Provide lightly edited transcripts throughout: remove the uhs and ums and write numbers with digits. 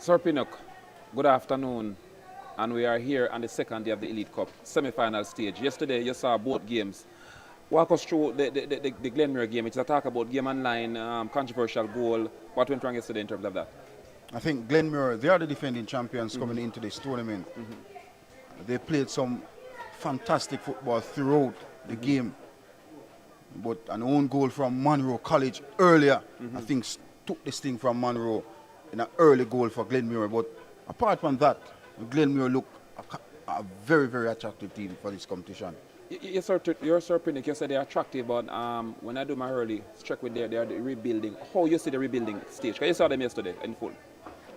Sir Pinnock, good afternoon. And we are here on the second day of the Elite Cup semi-final stage. Yesterday, you saw both games. Walk us through the Glenmuir game. It's a talk about game online, controversial goal. What went wrong yesterday in terms of that? I think Glenmuir, they are the defending champions coming into this tournament. They played some fantastic football throughout the game. But an own goal from Monroe College earlier, I think, took this thing from Monroe in an early goal for Glenmuir. But apart from that, Glenmuir looked a very, very attractive team for this competition. You're Sir Pinnock, you said they're attractive, but when I do my early check with they are the rebuilding. How you see the rebuilding stage? Because you saw them yesterday in full.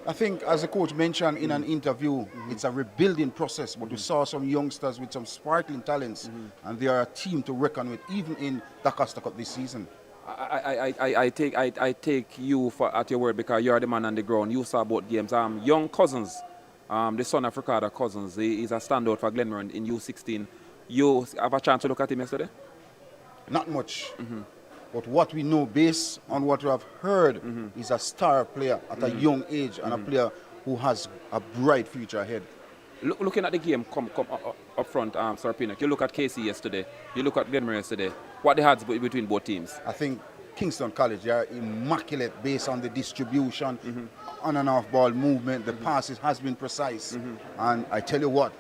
I think, as the coach mentioned in an interview, it's a rebuilding process, but we saw some youngsters with some sparkling talents, and they are a team to reckon with, even in the Costa Cup this season. I take you at your word because you are the man on the ground. You saw both games. Young Cousins, the son of Ricardo Cousins, he is a standout for Glenmuir in U16. You have a chance to look at him yesterday? Not much. But what we know, based on what we have heard, is a star player at a young age and a player who has a bright future ahead. Looking at the game up front, Sir Pinnock, you look at KC yesterday, you look at Glenmuir yesterday. What the odds between both teams? I think Kingston College, they are immaculate based on the distribution, on and off ball movement, the passes has been precise. And I tell you what,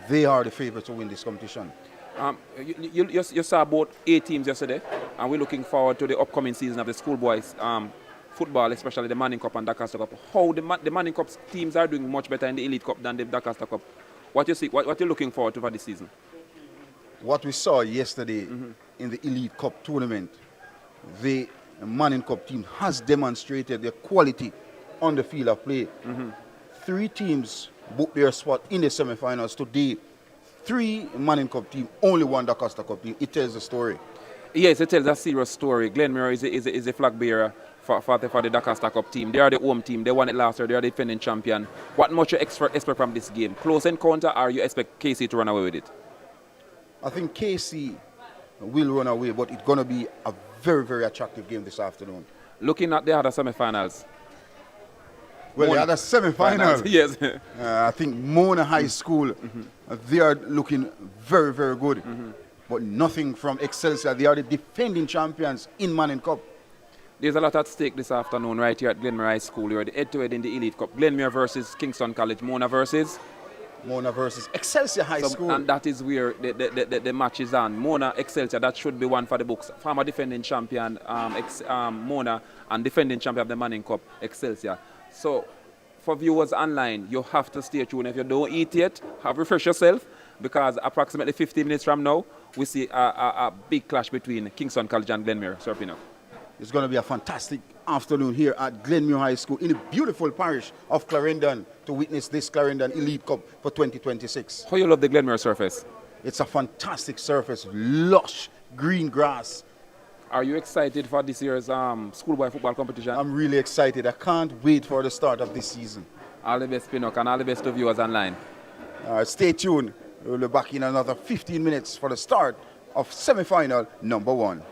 they are the favourites to win this competition. You saw both A teams yesterday, and we're looking forward to the upcoming season of the schoolboys football, especially the Manning Cup and Dakar Cup. How the Manning Cup teams are doing much better in the Elite Cup than the Dakar Cup. What you see? What you're looking forward to for this season? What we saw yesterday in the Elite Cup tournament, the Manning Cup team has demonstrated their quality on the field of play. 3 teams booked their spot in the semi-finals today. 3 Manning Cup team, only 1 Da Costa Cup team. It tells a story. Yes, it tells a serious story. Glenmuir is a flag bearer for the Da Costa Cup team. They are the home team. They won it last year. They are the defending champion. What much you expect from this game? Close encounter, or you expect KC to run away with it? I think KC will run away, but it's going to be a very, very attractive game this afternoon. Looking at the other semi-finals. Well, the other semi-finals, yes. I think Mona High School, they are looking very, very good. But nothing from Excelsior. They are the defending champions in Manning Cup. There's a lot at stake this afternoon right here at Glenmuir High School. You're the head-to-head in the Elite Cup. Glenmuir versus Kingston College. Mona versus Excelsior High School. And that is where the match is on. Mona, Excelsior, that should be one for the books. Former defending champion Mona and defending champion of the Manning Cup, Excelsior. So, for viewers online, you have to stay tuned. If you don't eat yet, refresh yourself, because approximately 15 minutes from now, we see a big clash between Kingston College and Glenmuir. Sir Pinnock. It's going to be a fantastic afternoon here at Glenmuir High School in the beautiful parish of Clarendon to witness this Clarendon Elite Cup for 2026. How you love the Glenmuir surface? It's a fantastic surface, lush green grass. Are you excited for this year's schoolboy football competition? I'm really excited. I can't wait for the start of this season. All the best, Pinnock, and all the best to viewers online. Stay tuned. We'll be back in another 15 minutes for the start of semi-final number 1.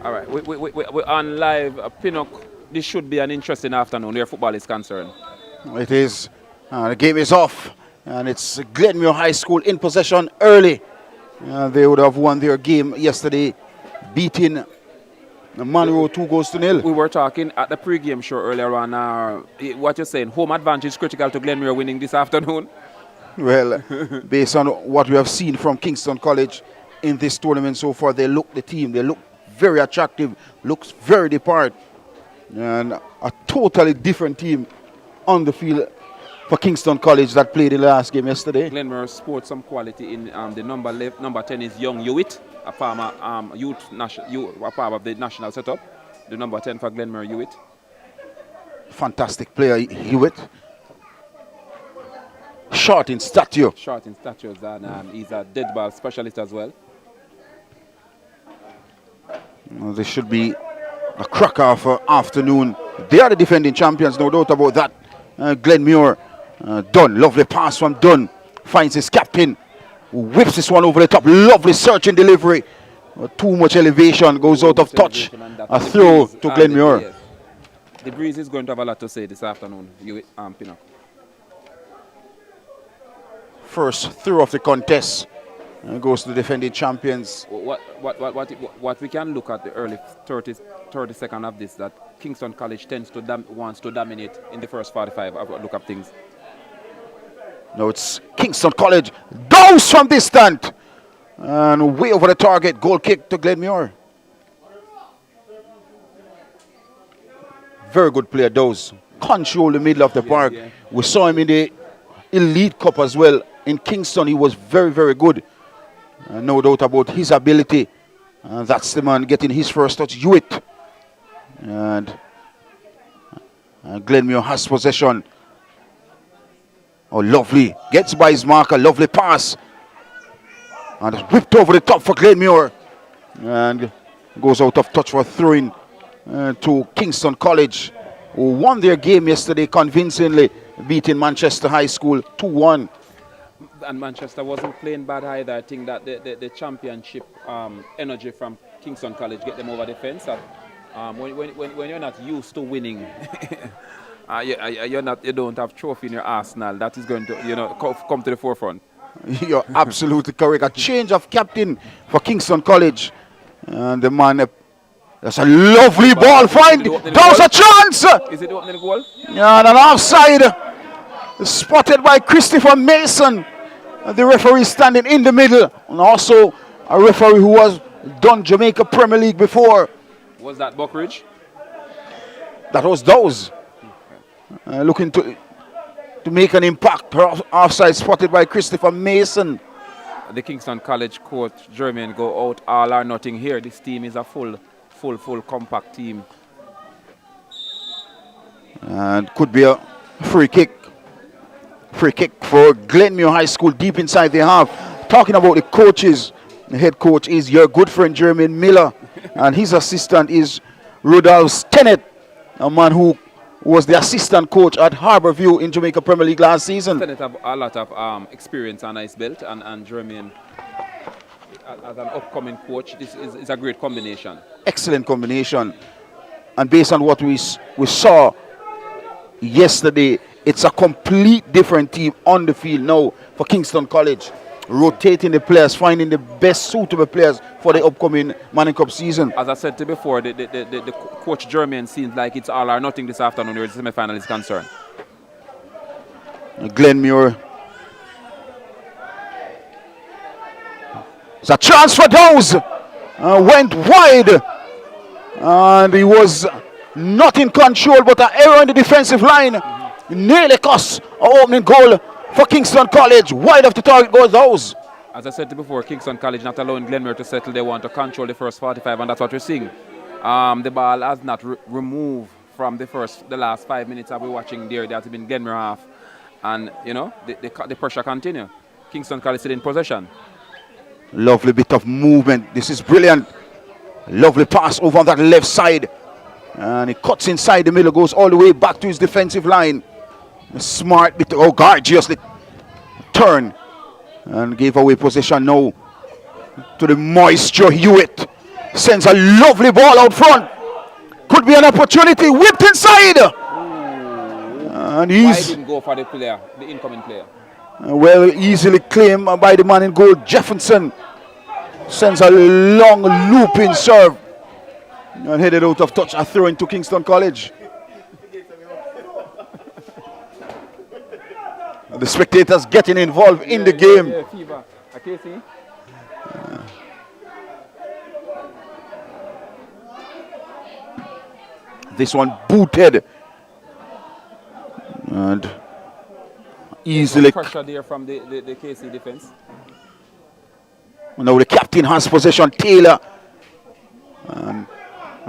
All right, we're on live. Pinnock, this should be an interesting afternoon where football is concerned. It is. The game is off, and it's Glenmuir High School in possession early. They would have won their game yesterday, beating Monroe 2-0. We were talking at the pre-game show earlier on. What you're saying, home advantage is critical to Glenmuir winning this afternoon? Well, based on what we have seen from Kingston College in this tournament so far, they look very attractive, looks very depart, and a totally different team on the field for Kingston College that played the last game yesterday. Glenmuir sports some quality in the number 10 is Young Hewitt, a former a part of the national setup. The number 10 for Glenmuir Hewitt. Fantastic player, Hewitt. Short in stature. Short in stature, and he's a dead ball specialist as well. This should be a cracker of an afternoon. They are the defending champions, no doubt about that. Glenmuir, Dunn, lovely pass from Dunn. Finds his captain, who whips this one over the top. Lovely searching delivery. Too much elevation, goes out of touch. A throw to Glenmuir. Yes. The breeze is going to have a lot to say this afternoon, Pinnock. First throw of the contest. Goes to the defending champions. What we can look at the early 30 second of this, that Kingston College wants to dominate in the first 45. Look up things. Now it's Kingston College. Goes from distant. And way over the target. Goal kick to Glenmuir. Very good player, Dose. Control the middle of the park. Yeah. We saw him in the Elite Cup as well. In Kingston, he was very, very good. No doubt about his ability. That's the man getting his first touch, Hewitt. And Glenmuir has possession. Oh, lovely. Gets by his marker. Lovely pass. And it's whipped over the top for Glenmuir. And goes out of touch for throwing to Kingston College, who won their game yesterday convincingly, beating Manchester High School 2-1. And Manchester wasn't playing bad either. I think that the championship energy from Kingston College get them over the fence. When you're not used to winning, you don't have trophy in your arsenal. That is going to come to the forefront. You're absolutely correct. A change of captain for Kingston College, and the man. That's a lovely ball find. That was a chance. Is it the opening goal? Yeah, and an offside. Spotted by Christopher Mason. The referee standing in the middle. And also a referee who has done Jamaica Premier League before. Was that Buckridge? That was Dawes. Looking to make an impact. Offside spotted by Christopher Mason. The Kingston College coach, Jermaine, go out all or nothing here. This team is a full compact team. And could be a free kick. Free kick for Glenmuir High School deep inside the half. Talking about the coaches, the head coach is your good friend Jermaine Miller, and his assistant is Rudolph Tennant, a man who was the assistant coach at Harbourview in Jamaica Premier League last season. Tennant have a lot of experience on his belt, and Jermaine, as an upcoming coach, this is a great combination. Excellent combination. And based on what we saw yesterday, it's a complete different team on the field now for Kingston College. Rotating the players, finding the best suitable players for the upcoming Manning Cup season. As I said to you before, the coach Jermaine seems like it's all or nothing this afternoon where the semi-final is concerned. Glenmuir. It's a chance for Dawes. Went wide. And he was not in control, but an error in the defensive line. Nearly cost an opening goal for Kingston College. Wide of the target goes Dawes. As I said before, Kingston College not allowing Glenmuir to settle. They want to control the first 45, and that's what we're seeing. The ball has not removed from the last 5 minutes that we're watching there. There has been Glenmuir half. And, the pressure continue. Kingston College still in possession. Lovely bit of movement. This is brilliant. Lovely pass over on that left side. And he cuts inside the middle, goes all the way back to his defensive line. A smart bit, gorgeously turn and gave away possession now to the moisture. Hewitt sends a lovely ball out front. Could be an opportunity. Whipped inside. And Why he's didn't go for the player, the incoming player? well easily claimed by the man in goal. Jefferson sends a long looping serve and headed out of touch. A throw into Kingston College. The spectators getting involved in the game. Yeah, fever. Okay, see? This one booted and easily. Pressure there from the KC defense. Now the captain has possession. Taylor.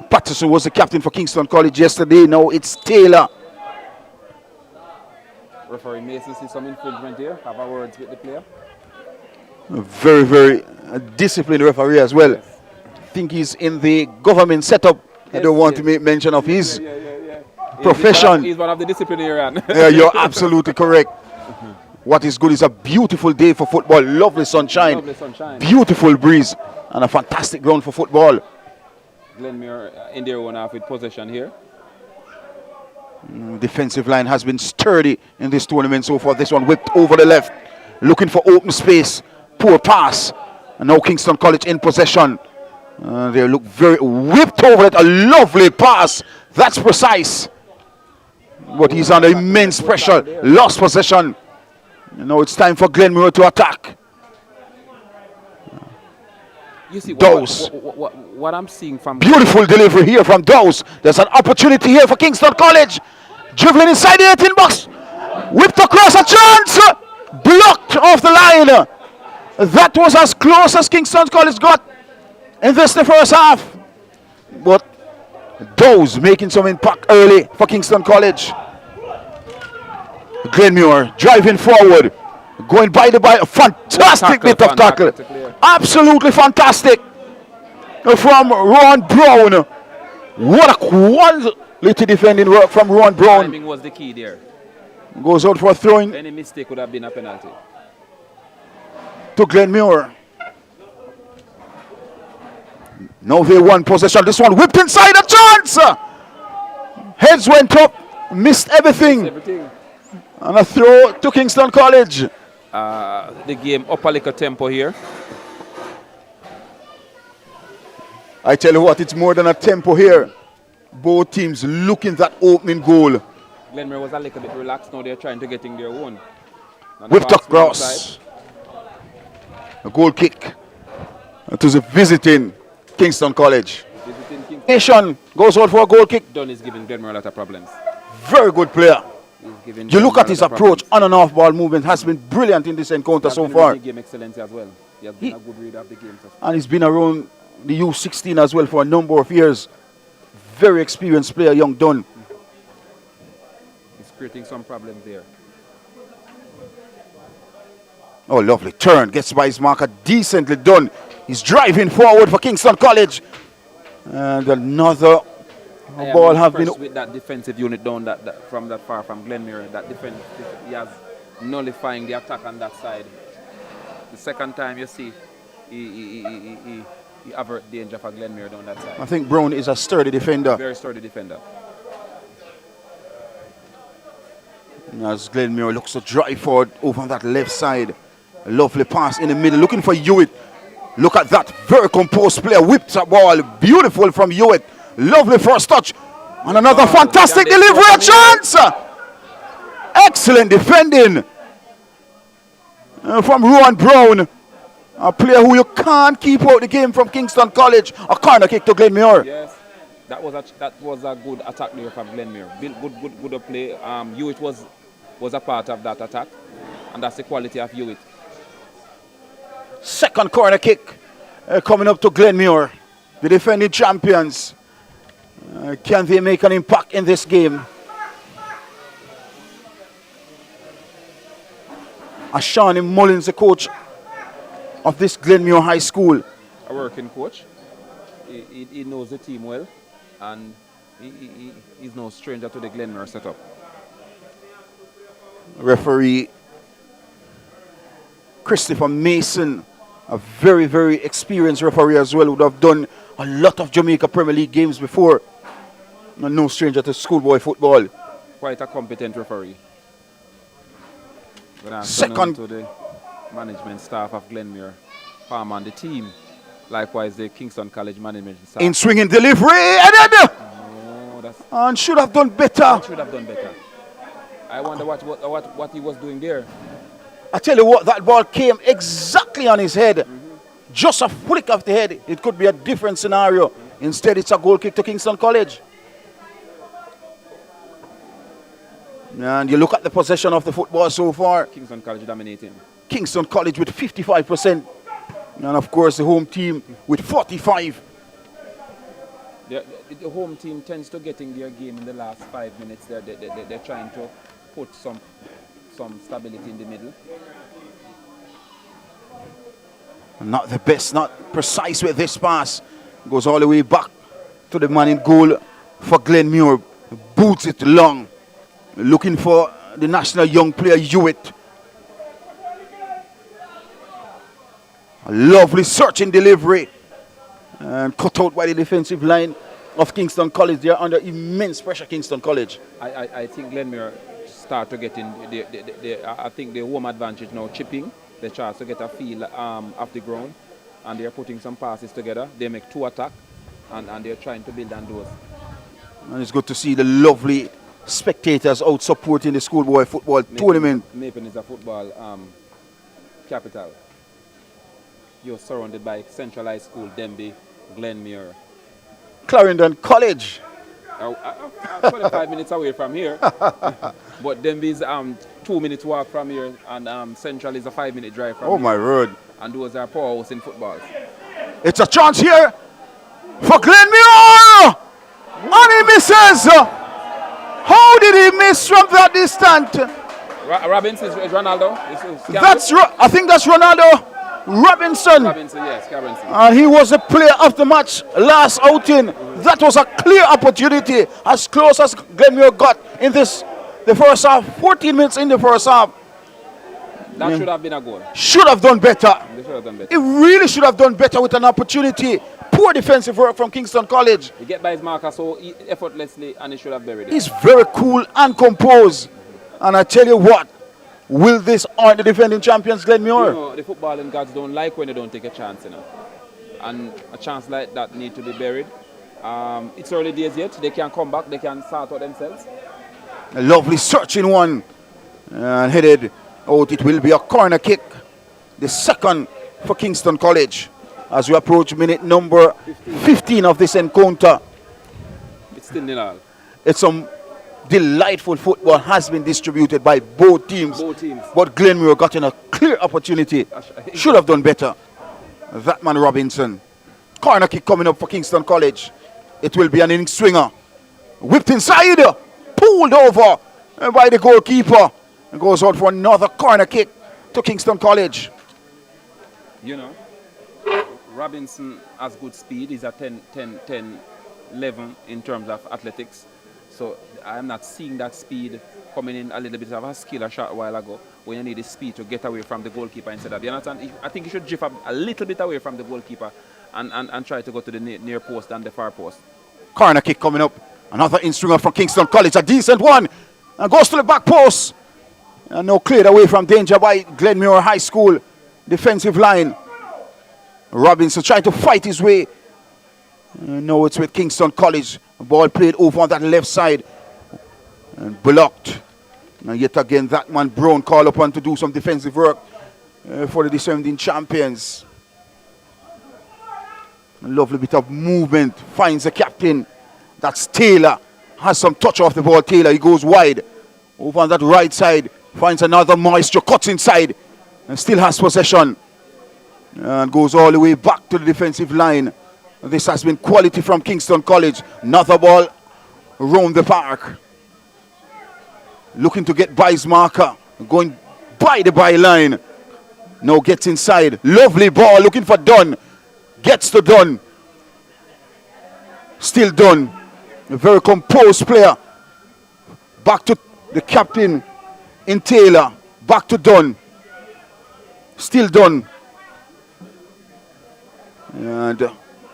Patterson was the captain for Kingston College yesterday. Now it's Taylor. Referee Mason sees some infringement here. Have a words with the player. A very, very disciplined referee as well. Yes. I think he's in the government setup. I Yes, don't want to yes. make mention of his Yeah. profession. He's one of the disciplinarians. Yeah, you're absolutely correct. What is good is a beautiful day for football. Lovely sunshine. Lovely sunshine. Beautiful breeze. And a fantastic ground for football. Glenmuir in their own half with possession here. Defensive line has been sturdy in this tournament so far. This one whipped over the left. Looking for open space. Poor pass. And now Kingston College in possession. They look very whipped over it. A lovely pass. That's precise. But he's under immense pressure. Lost possession. Now it's time for Glenmuir to attack. You see Dose. what I'm seeing from Beautiful delivery here from Dowes. There's an opportunity here for Kingston College. Dribbling inside the 18 box. Whipped across, a chance. Blocked off the line. That was as close as Kingston College got in the first half. But Dowes making some impact early for Kingston College. Glenmuir driving forward. Going by the a fantastic bit of tackle. Absolutely fantastic. From Ron Brown. What a quality defending work from Ron Brown. timing was the key there. Goes out for a throwing Any mistake would have been a penalty. to Glenmuir. Now they won possession. This one whipped inside, a chance. Heads went up, missed everything. Everything. And a throw to Kingston College. The game up a little tempo here. I tell you what, it's more than a tempo here. Both teams looking that opening goal. Glenmuir was a little bit relaxed. Now they're trying to get in their own. Whipped across. A goal kick to the visiting Kingston College. Visiting Kingston. Nation goes out for a goal kick. Dunn is giving Glenmuir a lot of problems. Very good player. He's giving You look Glenmuir at a his lot of approach problems. on and off ball movement has been brilliant in this encounter He has so been far. really game excellence as well. He has been a good reader of the game. And he's been around the U16 as well for a number of years. Very experienced player, young Dunn. He's creating some problems there. Oh, lovely turn. Gets by his marker. Decently done. He's driving forward for Kingston College. And another ball have been... with that defensive unit down from that far from Glenmuir. That defense, he has nullifying the attack on that side. The second time you see, he avert danger for Glenmuir down that side. I think Brown is a sturdy defender. Very sturdy defender. As Glenmuir looks to drive forward over on that left side. A lovely pass in the middle, looking for Hewitt. Look at that, very composed player, whipped a ball, beautiful from Hewitt. Lovely first touch, and another fantastic delivery, a chance! Excellent defending from Rowan Brown. A player who you can't keep out the game from Kingston College. A corner kick to Glenmuir. Yes, that was a good attack there from Glenmuir. Good play. Hewitt was a part of that attack, and that's the quality of Hewitt. Second corner kick coming up to Glenmuir, the defending champions. Can they make an impact in this game? Ashani Mullins, the coach of this Glenmuir High School. A working coach. He knows the team well, and he's no stranger to the Glenmuir setup. Referee Christopher Mason a very, very experienced referee as well, would have done a lot of Jamaica Premier League games before. And no stranger to schoolboy football. Quite a competent referee. Second. To the management staff of Glenmuir, Palmer and the team. Likewise, the Kingston College management staff. In swinging delivery, and should have done better. Should have done better. I wonder what he was doing there. I tell you what, that ball came exactly on his head. Just a flick of the head. It could be a different scenario. Instead, it's a goal kick to Kingston College. And you look at the possession of the football so far. Kingston College dominating. Kingston College with 55%. And of course, the home team with 45%. The home team tends to get in their game in the last 5 minutes. They're trying to put some stability in the middle. Not the best, not precise with this pass. Goes all the way back to the man in goal for Glenmuir. Boots it long. Looking for the national young player Hewitt. A lovely searching delivery. And cut out by the defensive line of Kingston College. They are under immense pressure, Kingston College. I think Glenmuir start to get in. I think the home advantage now chipping. They try to get a feel off the ground. And they're putting some passes together. They make 2 attacks. And they're trying to build on those. And it's good to see the lovely spectators out supporting the schoolboy football tournament. Mapen is a football capital. You're surrounded by Central High School, Denby, Glenmuir. Clarendon College. 25 minutes away from here. But Denby is 2 minutes walk from here, and Central is a 5-minute drive from here. Oh my word. And those are powerhouse in football. It's a chance here for Glenmuir! And he misses! How did he miss from that distance? Robinson is Ronaldo? I think that's Ronaldo Robinson. Robinson, yes, Robinson. He was the player of the match last outing. That was a clear opportunity, as close as Glenmuir got in the first half. 14 minutes in the first half. That should have been a goal. Should have done better. They should have done better. It really should have done better with an opportunity. Poor defensive work from Kingston College. He get by his marker so effortlessly, and he should have buried it. He's very cool and composed. And I tell you what, will this earn the defending champions Glenmuir? You know, the footballing gods don't like when they don't take a chance, you know. And a chance like that need to be buried. It's early days yet. They can come back. They can sort out themselves. A lovely searching one. And headed out. It will be a corner kick. The second for Kingston College. As we approach minute number 15 of this encounter. It's still 0-0. It's some delightful football has been distributed by both teams. But Glenmuir got in a clear opportunity. Should have done better. That man Robinson. Corner kick coming up for Kingston College. It will be an inning swinger. Whipped inside. Pulled over by the goalkeeper. And goes out for another corner kick to Kingston College. You know, Robinson has good speed. He's a 10, 11 in terms of athletics. So I'm not seeing that speed coming in. A little bit of a skill a short while ago when you need the speed to get away from the goalkeeper instead of, you understand? I think you should drift a little bit away from the goalkeeper and try to go to the near post and the far post. Corner kick coming up. Another in-swinger from Kingston College. A decent one. And goes to the back post. And now cleared away from danger by Glenmuir High School defensive line. Robinson trying to fight his way. No, it's with Kingston College. Ball played over on that left side. And blocked. And yet again, that man Brown called upon to do some defensive work for the defending champions. A lovely bit of movement. Finds the captain. That's Taylor. Has some touch off the ball. Taylor, he goes wide. Over on that right side. Finds another Maestro. Cuts inside. And still has possession. And goes all the way back to the defensive line. This has been quality from Kingston College. Another ball around the park. Looking to get by his marker. Going by the byline. Now gets inside. Lovely ball. Looking for Dunn. Gets to Dunn. Still Dunn. A very composed player. Back to the captain in Taylor. Back to Dunn. Still Dunn. And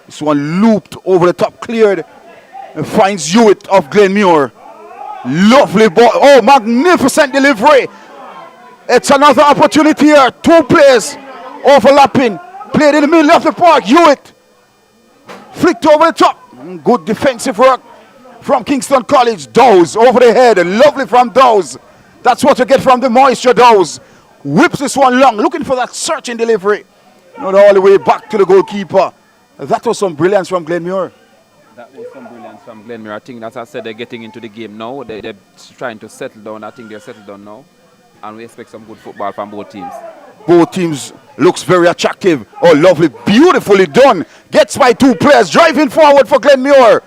this one looped over the top, cleared, and finds Hewitt of Glenmuir. Lovely ball. Oh, magnificent delivery. It's another opportunity here. Two players overlapping. Played in the middle of the park. Hewitt flicked over the top. Good defensive work from Kingston College. Dowes over the head. Lovely from Dowes. That's what you get from the moisture. Dowes whips this one long, looking for that searching delivery. Not all the way back to the goalkeeper. That was some brilliance from Glenmuir. That was some brilliance from Glenmuir. I think, as I said, they're getting into the game now. They're trying to settle down. I think they're settled down now. And we expect some good football from both teams. Both teams looks very attractive. Oh, lovely, beautifully done. Gets by two players, driving forward for Glenmuir.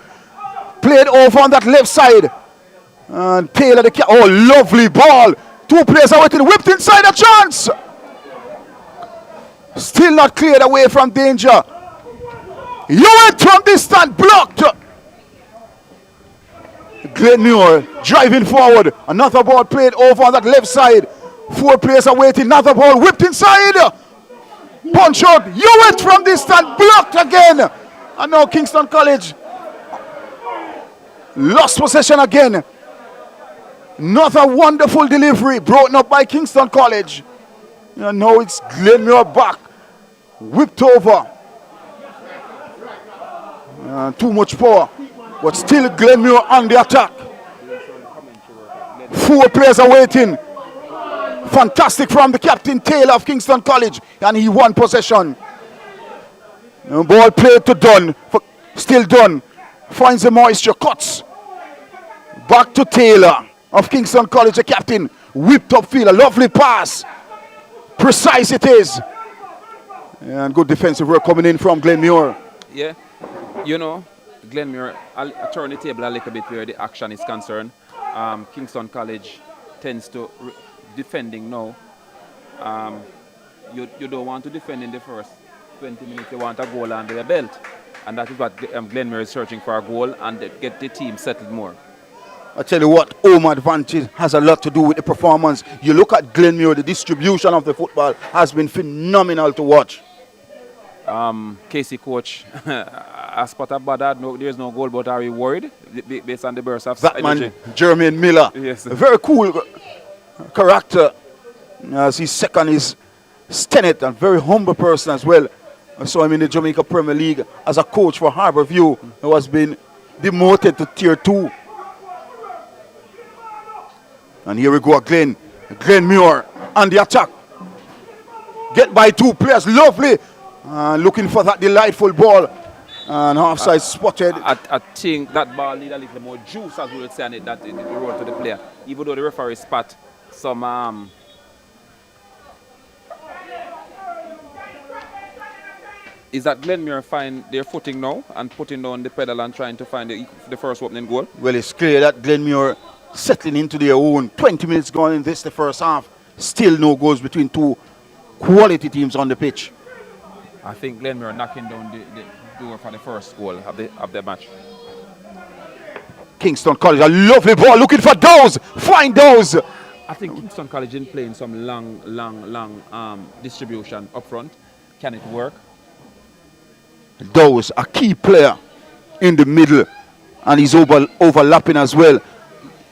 Played over on that left side. And Taylor, oh, lovely ball. Two players are waiting, whipped inside, a chance. Still not cleared away from danger. Hewitt from distance, blocked. Glenmuir driving forward. Another ball played over on that left side. Four players are waiting. Another ball whipped inside. Punch out. Hewitt from distance, blocked again. And now Kingston College lost possession again. Another wonderful delivery brought up by Kingston College. And now it's Glenmuir back. Whipped over. Too much power. But still Glenmuir on the attack. Four players are waiting. Fantastic from the captain Taylor of Kingston College. And he won possession. And ball played to Dunn. Still Dunn. Finds the moisture. Cuts. Back to Taylor of Kingston College, the captain. Whipped upfield. A lovely pass. Precise it is. And good defensive work coming in from Glenmuir. Yeah. You know, Glenmuir, I'll turn the table a little bit where the action is concerned. Kingston College tends to defending now. You don't want to defend in the first 20 minutes. You want a goal under your belt. And that is what Glenmuir is searching for, a goal and get the team settled more. I tell you what, home advantage has a lot to do with the performance. You look at Glenmuir, the distribution of the football has been phenomenal to watch. Casey coach, as part of Badad, no, there's no goal, but are we worried based on the burst of that energy? Man, Jermaine Miller, yes. A very cool character. As his second is Stennett, a very humble person as well. I saw him in the Jamaica Premier League as a coach for Harbourview, who has been demoted to Tier 2. And here we go again. Glenmuir on the attack. Get by two players, lovely. Looking for that delightful ball. And offside spotted. I think that ball need a little more juice, as we would say, on it, that it roll to the player. Even though the referee spat some is that Glenmuir find their footing now and putting down the pedal and trying to find the first opening goal? Well, it's clear that Glenmuir settling into their own. 20 minutes gone in this, the first half. Still no goals between two quality teams on the pitch. I think Glenmuir knocking down the door for the first goal of the match. Kingston College, a lovely ball, looking for Dowes. Find Dowes. I think Kingston College in playing some long distribution up front. Can it work? Dowes, a key player in the middle, and he's overlapping as well.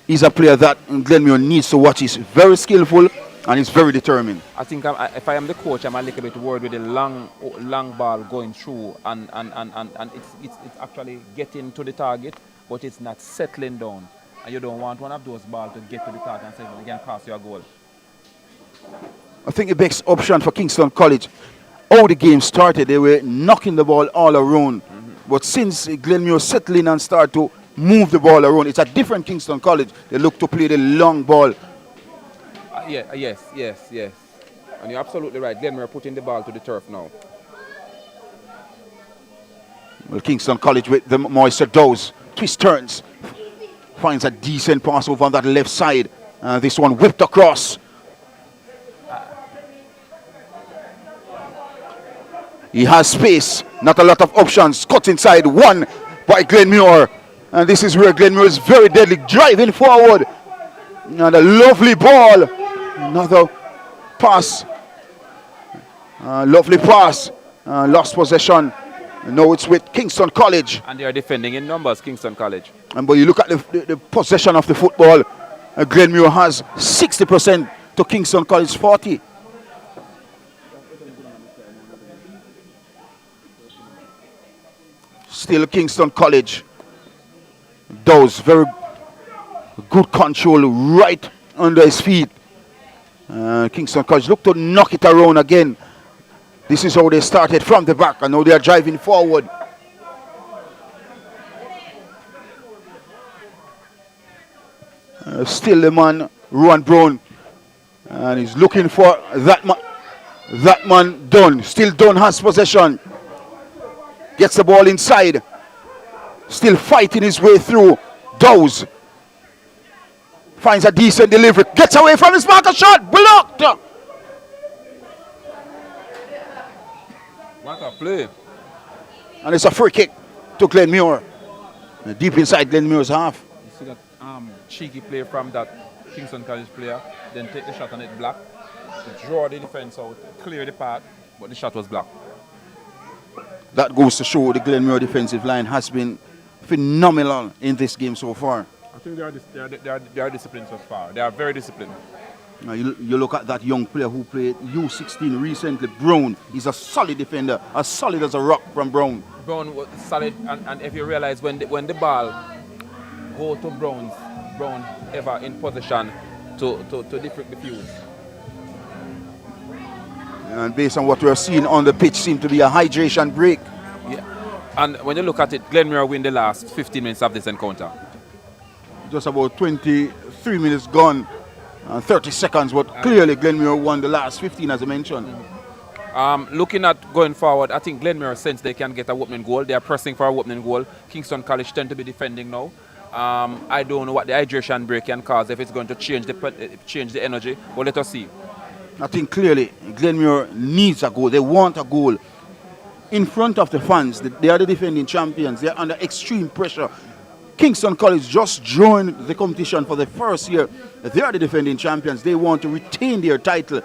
He's a player that Glenmuir needs to watch. He's very skillful and he's very determined. I think if I am the coach, I'm a little bit worried with the long ball going through, and it's actually getting to the target, but it's not settling down. And you don't want one of those balls to get to the target and say, well, again, cost you a goal. I think the best option for Kingston College, how the game started, they were knocking the ball all around. But since Glenmuir settled in and started to move the ball around, it's a different Kingston College. They look to play the long ball. Yes. And you're absolutely right. Glenmuir putting the ball to the turf now. Well, Kingston College with the moisture Dowes. Twist turns. Finds a decent pass over on that left side. This one whipped across. He has space. Not a lot of options. Cut inside. One by Glenmuir. And this is where Glenmuir is very deadly. Driving forward. And a lovely ball. Another pass. Lovely pass. Lost possession Now it's with Kingston College. And they are defending in numbers, Kingston College. But you look at the possession of the football. Glenmuir has 60% to Kingston College 40. Still Kingston College. Does very good control right under his feet. Kingston College look to knock it around again. This is how they started from the back, and now they are driving forward. Still the man, Rowan Brown, and he's looking for that man. That man, Dunn. Still Dunn has possession. Gets the ball inside. Still fighting his way through. Dowes finds a decent delivery. Gets away from his marker, shot. Blocked. What a play. And it's a free kick to Glenmuir. Deep inside Glenmuir's half. You see that cheeky play from that Kingston College player. Then take the shot and it blocked. To draw the defense out, clear the path, but the shot was blocked. That goes to show the Glenmuir defensive line has been phenomenal in this game so far. I think they are disciplined so far. They are very disciplined. Now you look at that young player who played U16 recently, Brown. He's a solid defender, as solid as a rock from Brown. Brown was solid, and if you realize when the ball go to Brown ever in possession to different defuse. And based on what we're seeing on the pitch, seems to be a hydration break. Yeah. And when you look at it, Glenmuir win the last 15 minutes of this encounter. Just about 23 minutes gone and 30 seconds, but clearly Glenmuir won the last 15 as I mentioned. Looking at going forward, I think Glenmuir sense they can get a opening goal. They are pressing for a opening goal. Kingston College tend to be defending now. I don't know what the hydration break can cause, if it's going to change the energy, but let us see. I think clearly Glenmuir needs a goal. They want a goal. In front of the fans, they are the defending champions. They are under extreme pressure. Kingston College just joined the competition for the first year. They are the defending champions. They want to retain their title.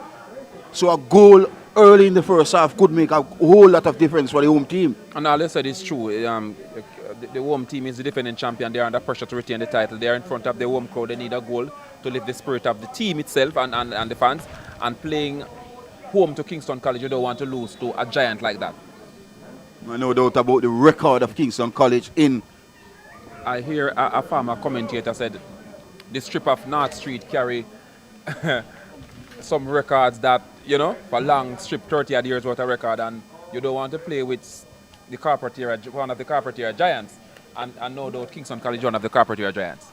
So a goal early in the first half could make a whole lot of difference for the home team. And all I said is true. The home team is the defending champion. They are under pressure to retain the title. They are in front of the home crowd. They need a goal to lift the spirit of the team itself and the fans. And playing home to Kingston College, you don't want to lose to a giant like that. No doubt about the record of Kingston College in. I hear a former commentator said the strip of North Street carry some records that, you know, for long strip, 30 odd years worth of record, and you don't want to play with the one of the Carpentier giants, and no doubt Kingston College one of the Carpentier giants.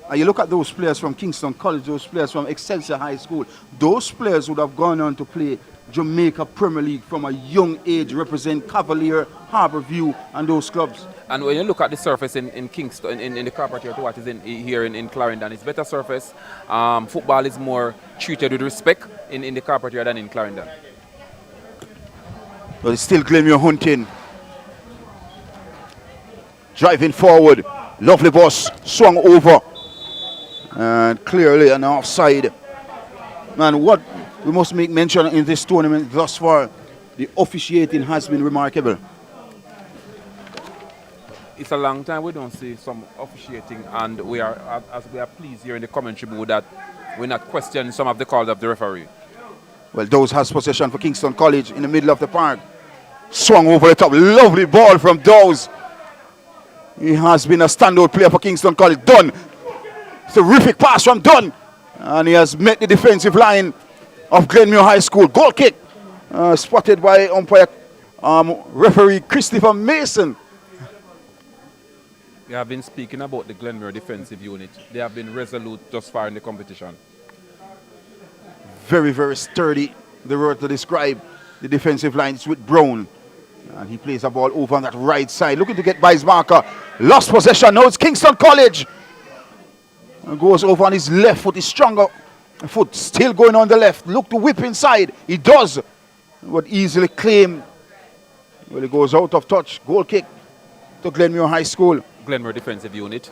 And you look at those players from Kingston College, those players from Excelsior High School, those players would have gone on to play Jamaica Premier League from a young age, represent Cavalier, Harbourview, and those clubs. And when you look at the surface in Kingston, in the Carpentier to what is here in Clarendon, it's better surface. Football is more treated with respect in the Carpentier than in Clarendon. But it's still Glenmuir hunting. Driving forward, lovely boss, swung over. And clearly an offside. Man, what we must make mention in this tournament thus far, the officiating has been remarkable. It's a long time we don't see some officiating, and we are pleased here in the commentary booth that we're not questioning some of the calls of the referee. Well, Dowes has possession for Kingston College in the middle of the park. Swung over the top, lovely ball from Dowes. He has been a standout player for Kingston College. Dunn. Terrific pass from Dunn. And he has met the defensive line of Glenmuir High School. Goal kick. Spotted by umpire referee Christopher Mason. We have been speaking about the Glenmuir defensive unit. They have been resolute thus far in the competition. Very, very sturdy. The word to describe the defensive line is with Brown. And he plays the ball over on that right side. Looking to get by his marker. Lost possession. Now it's Kingston College. And goes over on his left foot. His stronger foot still going on the left. Look to whip inside. He does. But easily claim. Well, he goes out of touch. Goal kick to Glenmuir High School. Glenmuir defensive unit.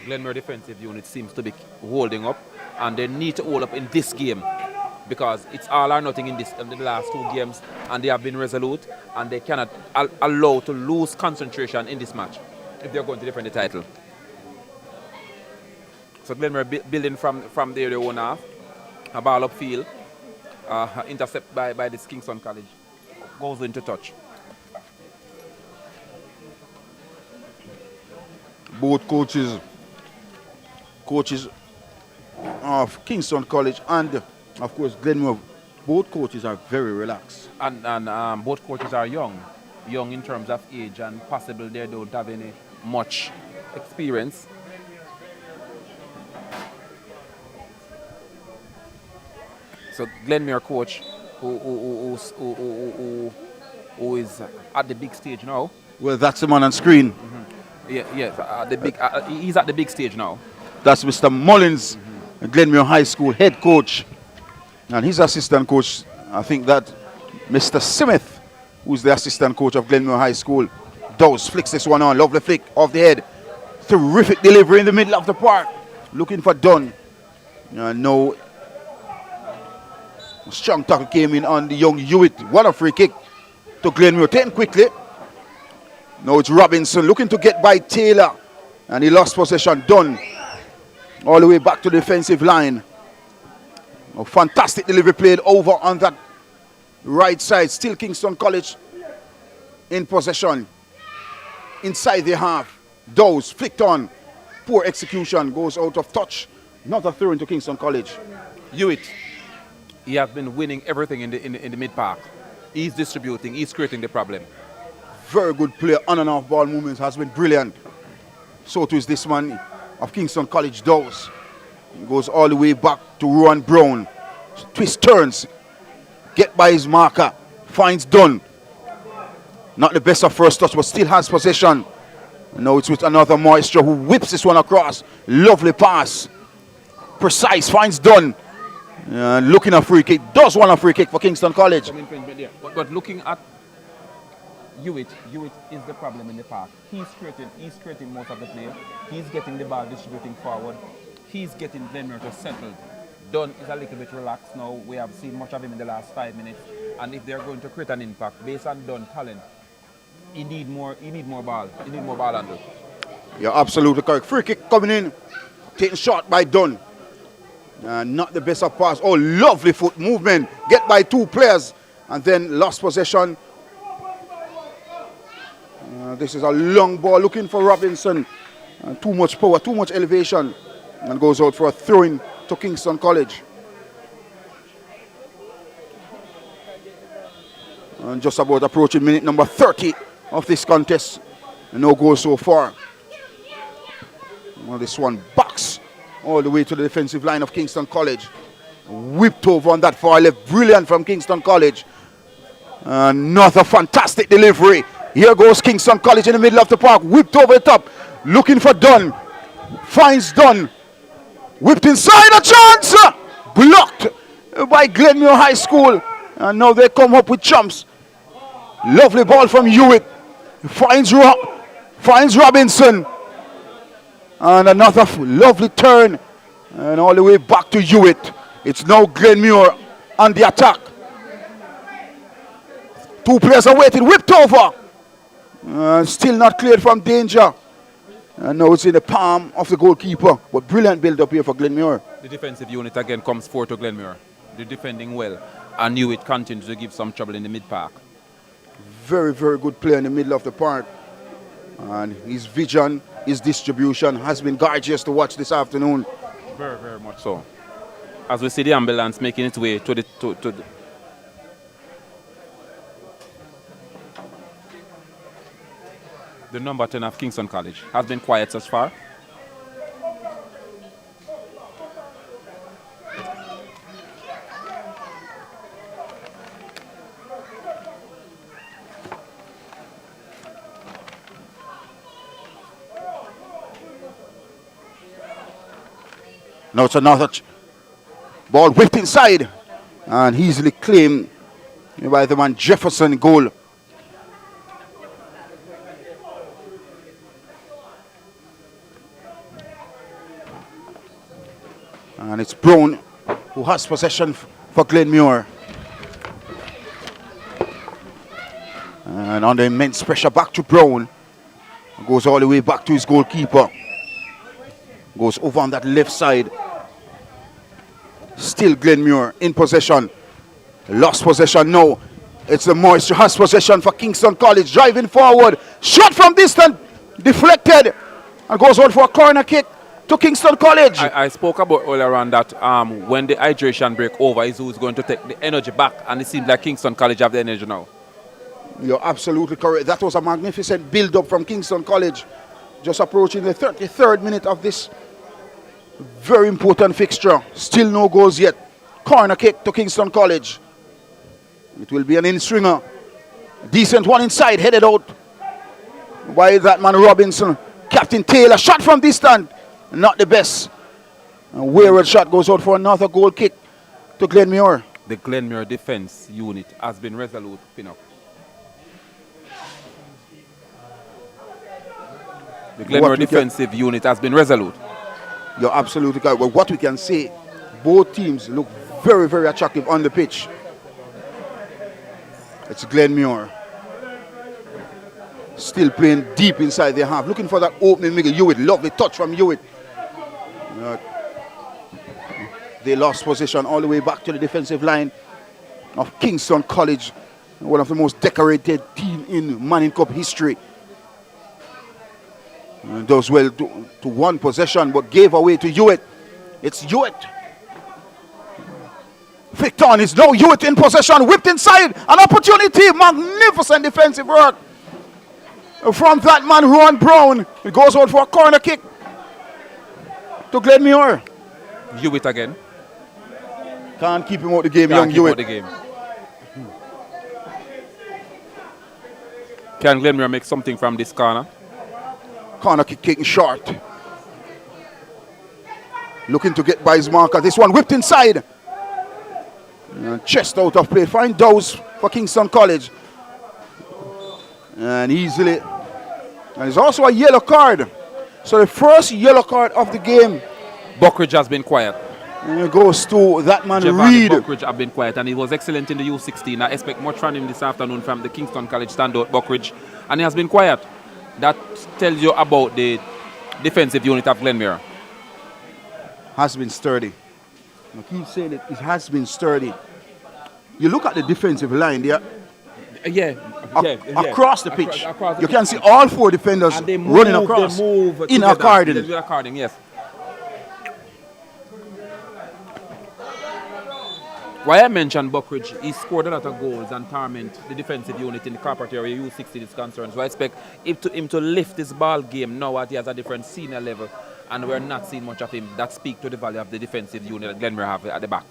Glenmuir defensive unit seems to be holding up. And they need to hold up in this game. because it's all or nothing in the last 2 games, and they have been resolute, and they cannot allow to lose concentration in this match if they're going to defend the title. So Glenmuir building from their own half, a ball upfield, intercept by this Kingston College, goes into touch. Both coaches of Kingston College and, of course, Glenmuir, both coaches are very relaxed. And both coaches are young in terms of age, and possibly they don't have any much experience. So Glenmuir coach, who is at the big stage now. Well, that's the man on screen. Yes, he's at the big stage now. That's Mr. Mullins, Glenmuir High School head coach. And his assistant coach, I think that Mr. Smith, who's the assistant coach of Glenmuir High School, flicks this one on. Lovely flick off the head. Terrific delivery in the middle of the park. Looking for Dunn. No strong tackle came in on the young Hewitt. What a free kick to Glenmuir. Taken quickly. Now it's Robinson looking to get by Taylor. And he lost possession. Dunn all the way back to the defensive line. A fantastic delivery played over on that right side. Still Kingston College in possession. Inside the half. Dowes flicked on. Poor execution. Goes out of touch. Not a throw into Kingston College. Hewitt, he has been winning everything in the mid-park. He's distributing. He's creating the problem. Very good player. On and off ball movements has been brilliant. So too is this man of Kingston College, Dowes. He goes all the way back to Rowan Brown. Twist turns. Get by his marker. Finds Dunn. Not the best of first touch, but still has possession. Now it's with another Moisture who whips this one across. Lovely pass. Precise. Finds Dunn. Looking a free kick. Does want a free kick for Kingston College. But looking at Hewitt is the problem in the park. He's creating most of the play. He's getting the ball distributing forward. He's getting Glenmuir to settled. Dunn is a little bit relaxed now. We have seen much of him in the last 5 minutes. And if they're going to create an impact based on Dunn's talent, he need more ball. He need more ball handle. You're absolutely correct. Free kick coming in. Taken shot by Dunn. Not the best of pass. Oh, lovely foot movement. Get by 2 players. And then lost possession. This is a long ball looking for Robinson. Too much power, too much elevation. And goes out for a throw-in to Kingston College. And just about approaching minute number 30 of this contest. No goal so far. Well, this one backs all the way to the defensive line of Kingston College. Whipped over on that far left. Brilliant from Kingston College. Another fantastic delivery. Here goes Kingston College in the middle of the park. Whipped over the top. Looking for Dunn. Finds Dunn. Whipped inside, a chance! Blocked by Glenmuir High School. And now they come up with chumps. Lovely ball from Hewitt. Finds Robinson. And another lovely turn. And all the way back to Hewitt. It's now Glenmuir on the attack. 2 players are waiting. Whipped over. Still not cleared from danger. And now it's in the palm of the goalkeeper. But brilliant build up here for Glenmuir. The defensive unit again comes forward to Glenmuir. They're defending well. And Hewitt continues to give some trouble in the mid-park. Very, very good player in the middle of the park. And his vision, his distribution has been gorgeous to watch this afternoon. Very, very much so. As we see the ambulance making its way to the number 10 of Kingston College has been quiet thus far. Now it's another ball whipped inside and easily claimed by the man Jefferson. Goal. And it's Brown who has possession for Glenmuir. And under immense pressure, back to Brown. Goes all the way back to his goalkeeper. Goes over on that left side. Still Glenmuir in possession. Lost possession now. It's the Moisture has possession for Kingston College. Driving forward. Shot from distance. Deflected. And goes on for a corner kick to Kingston College. I spoke about earlier on that when the hydration break over is who's going to take the energy back. And it seems like Kingston College have the energy now. You're absolutely correct. That was a magnificent build-up from Kingston College. Just approaching the 33rd minute of this very important fixture. Still no goals yet. Corner kick to Kingston College. It will be an in-stringer. Decent one inside, headed out by that man Robinson. Captain Taylor, shot from distance. Not the best. A wayward shot goes out for another goal kick to Glenmuir. The Glenmuir defense unit has been resolute, Pinnock. The Glenmuir defensive unit has been resolute. You're absolutely correct. Well, what we can say, both teams look very, very attractive on the pitch. It's Glenmuir. Still playing deep inside their half. Looking for that opening middle. Hewitt, lovely touch from Hewitt. They lost possession all the way back to the defensive line of Kingston College. One of the most decorated team in Manning Cup history. And does well to one possession, but gave away to Hewitt. It's Hewitt. Victon is now Hewitt in possession, whipped inside, an opportunity, magnificent defensive work from that man, Ron Brown. It goes out for a corner kick to Glenmuir. Hewitt again. Can't keep him out the game, young Hewitt. Can Glenmuir make something from this corner? Corner kick taken short. Looking to get by his marker. This one whipped inside. Chest out of play. Fine Dowes for Kingston College. And easily. And there's also a yellow card. So the first yellow card of the game. Buckridge has been quiet. And it goes to that man Giovanni Reed. Buckridge have been quiet, and he was excellent in the U16. I expect much from him this afternoon from the Kingston College standout Buckridge. And he has been quiet. That tells you about the defensive unit of Glenmuir. Has been sturdy. I keep saying it has been sturdy. You look at the defensive line there. Across the pitch. Across the pitch. Can see all four defenders running across. They move in according. Yes. Why I mentioned Buckridge, he scored a lot of goals and torment the defensive unit in the corporate area U16 is concerned. So I expect him to lift his ball game now at he has a different senior level, and we're not seeing much of him. That speaks to the value of the defensive unit that Glenmuir have at the back.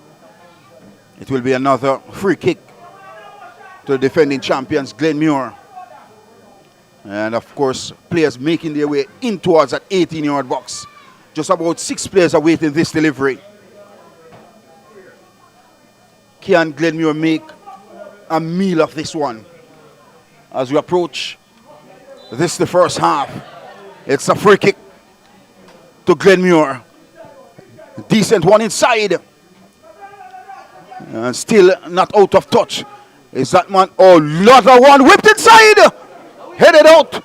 It will be another free kick to the defending champions, Glenmuir. And of course, players making their way in towards that 18-yard box. Just about 6 players awaiting this delivery. Can Glenmuir make a meal of this one? As we approach this the first half. It's a free kick to Glenmuir. Decent one inside. And still not out of touch. Is that man? Oh, another one whipped inside. Headed out.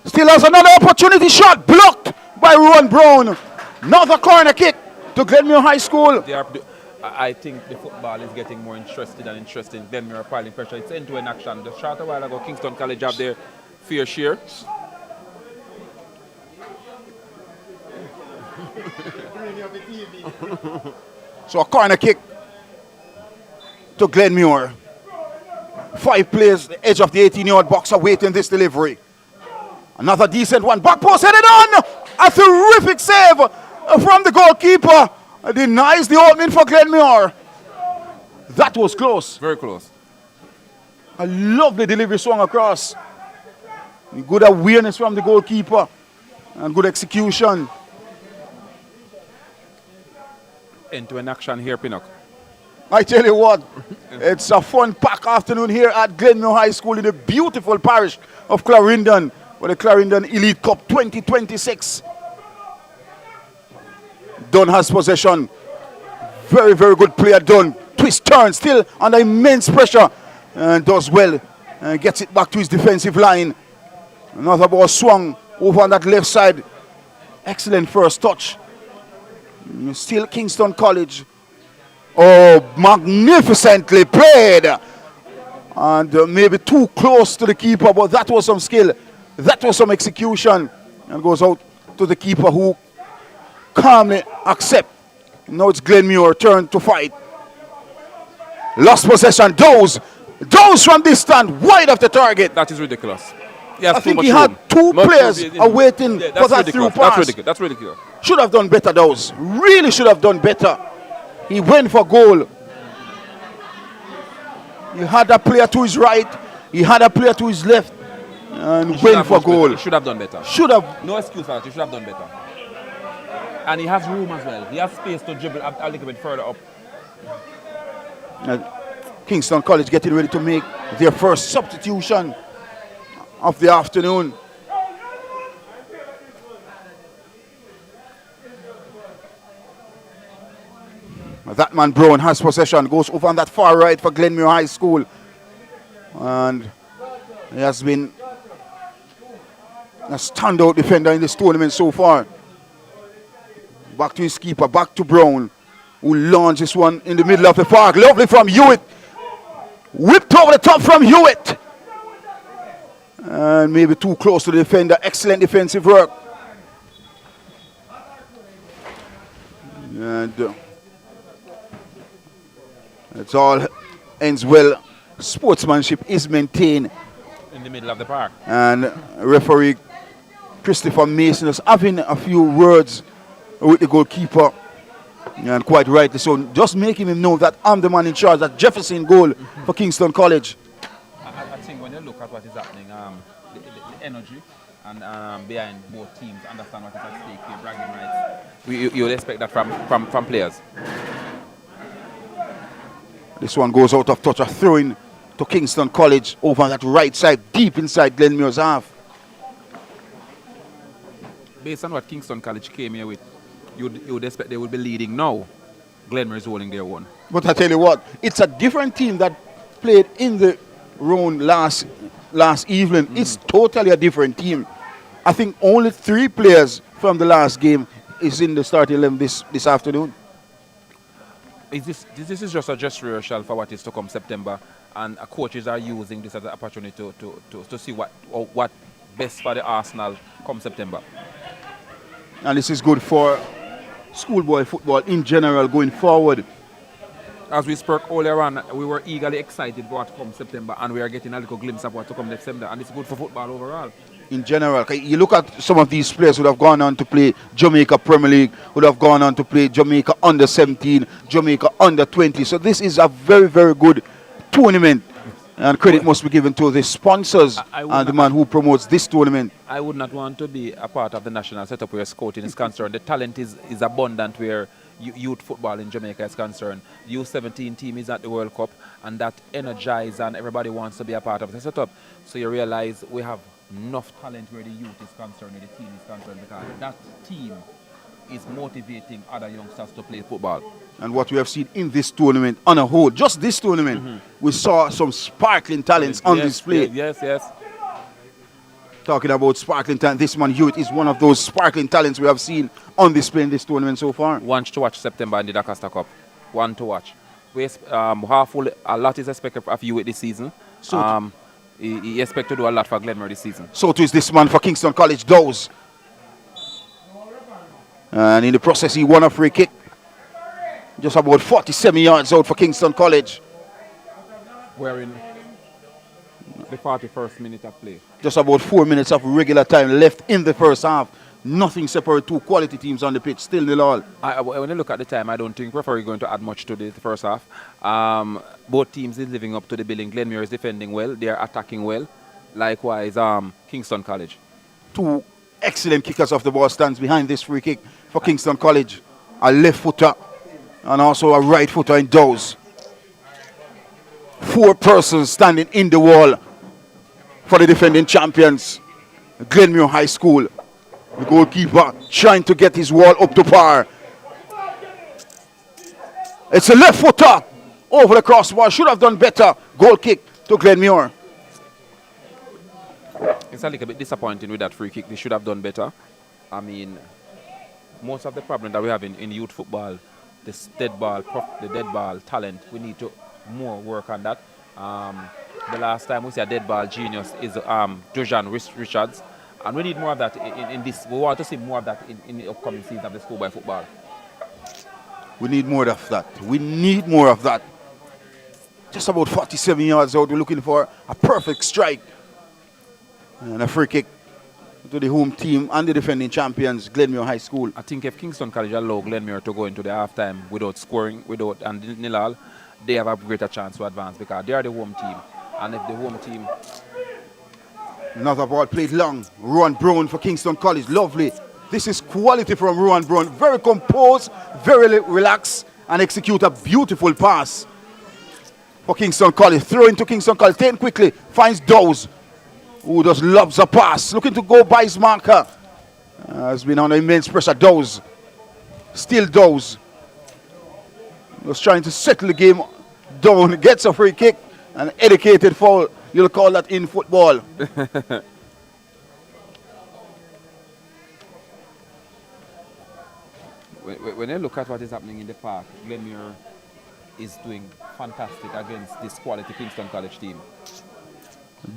Still has another opportunity shot. Blocked by Ron Brown. Another corner kick to Glenmuir High School. I think the football is getting more interested and interesting. Glenmuir piling pressure. It's end-to-end action. Just short a while ago, Kingston College have their fair share. So a corner kick to Glenmuir. 5 players, the edge of the 18-yard box awaiting this delivery. Another decent one. Back post headed on. A terrific save from the goalkeeper. Denies the opening for Glenmuir. That was close. Very close. A lovely delivery swung across. Good awareness from the goalkeeper. And good execution. End-to-end action here, Pinnock. I tell you what, it's a fun-packed afternoon here at Glenmuir High School in the beautiful parish of Clarendon for the Clarendon Elite Cup 2026. Dunn has possession. Very, very good player, Dunn. twist, turn, still under immense pressure, and does well. And gets it back to his defensive line. Another ball swung over on that left side. Excellent first touch. Still Kingston College. Oh, magnificently played. And maybe too close to the keeper, but that was some skill. That was some execution. And goes out to the keeper, who calmly accepts. Now it's Glenmuir turn to fight. Lost possession, Doze from distance, wide of the target. That is ridiculous. I think he had two players awaiting for that through pass. That's ridiculous. Should have done better, Doze. Really should have done better. He went for goal. He had a player to his right. He had a player to his left. And went for goal. He should have done better. Should have. No excuse for that. He should have done better. And he has room as well. He has space to dribble a little bit further up. Kingston College getting ready to make their first substitution of the afternoon. That man Brown has possession, goes over on that far right for Glenmuir High School. And he has been a standout defender in this tournament so far. Back to his keeper, back to Brown, who launched this one in the middle of the park. Lovely from Hewitt. Whipped over the top from Hewitt. And maybe too close to the defender. Excellent defensive work. And it all ends well. Sportsmanship is maintained in the middle of the park. And referee Christopher Mason is having a few words with the goalkeeper. And quite rightly so. Just making him know that I'm the man in charge. That Jefferson goal for Kingston College. I think when you look at what is happening, the energy and behind both teams, understand what is at stake here, bragging rights. You would expect that from players. This one goes out of touch. A throw-in to Kingston College over on that right side, deep inside Glenmuir's half. Based on what Kingston College came here with, you would expect they would be leading now. Glenmuir is holding their own. But I tell you what, it's a different team that played in the round last evening. It's totally a different team. I think only 3 players from the last game is in the starting 11 this afternoon. This is just a dress rehearsal for what is to come September, and coaches are using this as an opportunity to see what best for the Arsenal come September. And this is good for schoolboy football in general going forward. As we spoke earlier on, we were eagerly excited for what comes September, and we are getting a little glimpse of what to come September, and it's good for football overall. In general, you look at some of these players who have gone on to play Jamaica Premier League, who have gone on to play Jamaica Under 17, Jamaica Under 20. So this is a very, very good tournament. And credit must be given to the sponsors and the man who promotes this tournament. I would not want to be a part of the national setup where scouting is concerned. The talent is abundant where youth football in Jamaica is concerned. The U17 team is at the World Cup, and that energizes, and everybody wants to be a part of the setup. So you realize we have enough talent where the youth is concerned, where the team is concerned, because that team is motivating other youngsters to play football. And what we have seen in this tournament on a whole, just this tournament, we saw some sparkling talents on display. Yes. Talking about sparkling talent, this man Hewitt is one of those sparkling talents we have seen on display in this tournament so far. One to watch September in the Dacosta Cup. One to watch. Half full, a lot is expected of Hewitt this season. So he expects to do a lot for Glenmuir this season. So too is this man for Kingston College, Doze. And in the process, he won a free kick. Just about 47 yards out for Kingston College. We're in the 41st minute of play. Just about 4 minutes of regular time left in the first half. Nothing separate two quality teams on the pitch, still nil all. When you look at the time, I don't think referee going to add much to the first half. Both teams is living up to the billing. Glenmuir is defending well, they are attacking well. Likewise, Kingston College. 2 excellent kickers of the ball stands behind this free kick for Kingston College. A left footer and also a right footer in Doze. 4 persons standing in the wall for the defending champions, Glenmuir High School. The goalkeeper trying to get his wall up to par. It's a left footer. over the crossbar. Should have done better. Goal kick to Glenmuir. It's a little bit disappointing with that free kick. They should have done better. I mean, most of the problem that we have in youth football, this dead ball, the dead ball talent, we need to more work on that. The last time we see a dead ball genius is Jojan Richards, and we need more of that in this. We want to see more of that in the upcoming season of the schoolboy football. We need more of that. We need more of that. Just about 47 yards out, we're looking for a perfect strike. And a free kick to the home team and the defending champions, Glenmuir High School. I think if Kingston College allow Glenmuir to go into the halftime without scoring, and nil all, they have a greater chance to advance because they are the home team. And if the home team... Another ball played long. Rowan Brown for Kingston College. Lovely. This is quality from Rowan Brown. Very composed, very relaxed, and execute a beautiful pass for Kingston College. Throw into Kingston College. Taken quickly. Finds Dowes, who just loves a pass. Looking to go by his marker. Has been under immense pressure. Dowes. Still Dowes. Was trying to settle the game down. Gets a free kick. An educated foul. You'll call that in football. When you look at what is happening in the park, Glenmuir is doing fantastic against this quality Kingston College team.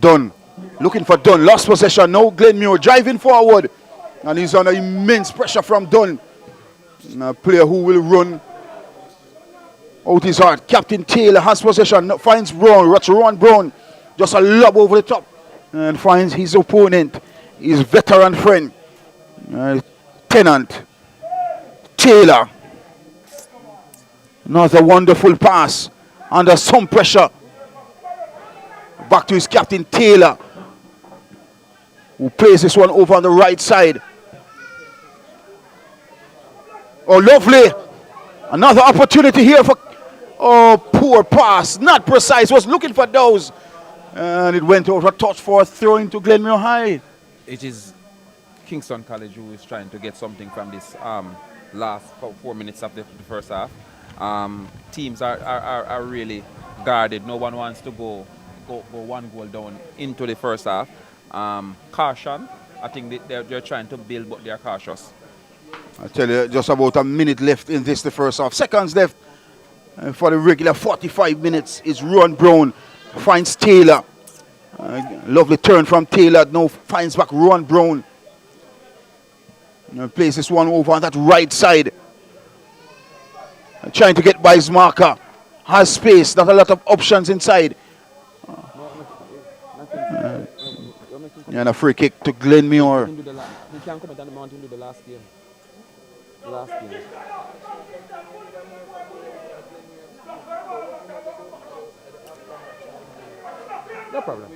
Dunn. Looking for Dunn. Lost possession. Now Glenmuir driving forward. And he's under immense pressure from Dunn. A player who will run out his heart. Captain Taylor has possession. Finds Brown. Rowan Brown. Just a lob over the top. And finds his opponent. His veteran friend. Tennant. Taylor. Another wonderful pass. Under some pressure. Back to his captain Taylor, who plays this one over on the right side. Oh, lovely. Another opportunity here for... Oh, poor pass. Not precise. Was looking for those. And it went over a touch for a throw into Glenmuir High. It is Kingston College who is trying to get something from this last 4 minutes of the first half. Teams are really guarded. No one wants to go one goal down into the first half. Caution. I think they're trying to build, but they're cautious. I tell you, just about a minute left in this, the first half. Seconds left for the regular 45 minutes. Is Rowan Brown. Finds Taylor. Lovely turn from Taylor. Now finds back Rowan Brown. Plays this one over on that right side. Trying to get by his marker. Has space. Not a lot of options inside. And a free kick to Glenmuir. He can't come at the moment into the last game. No problem.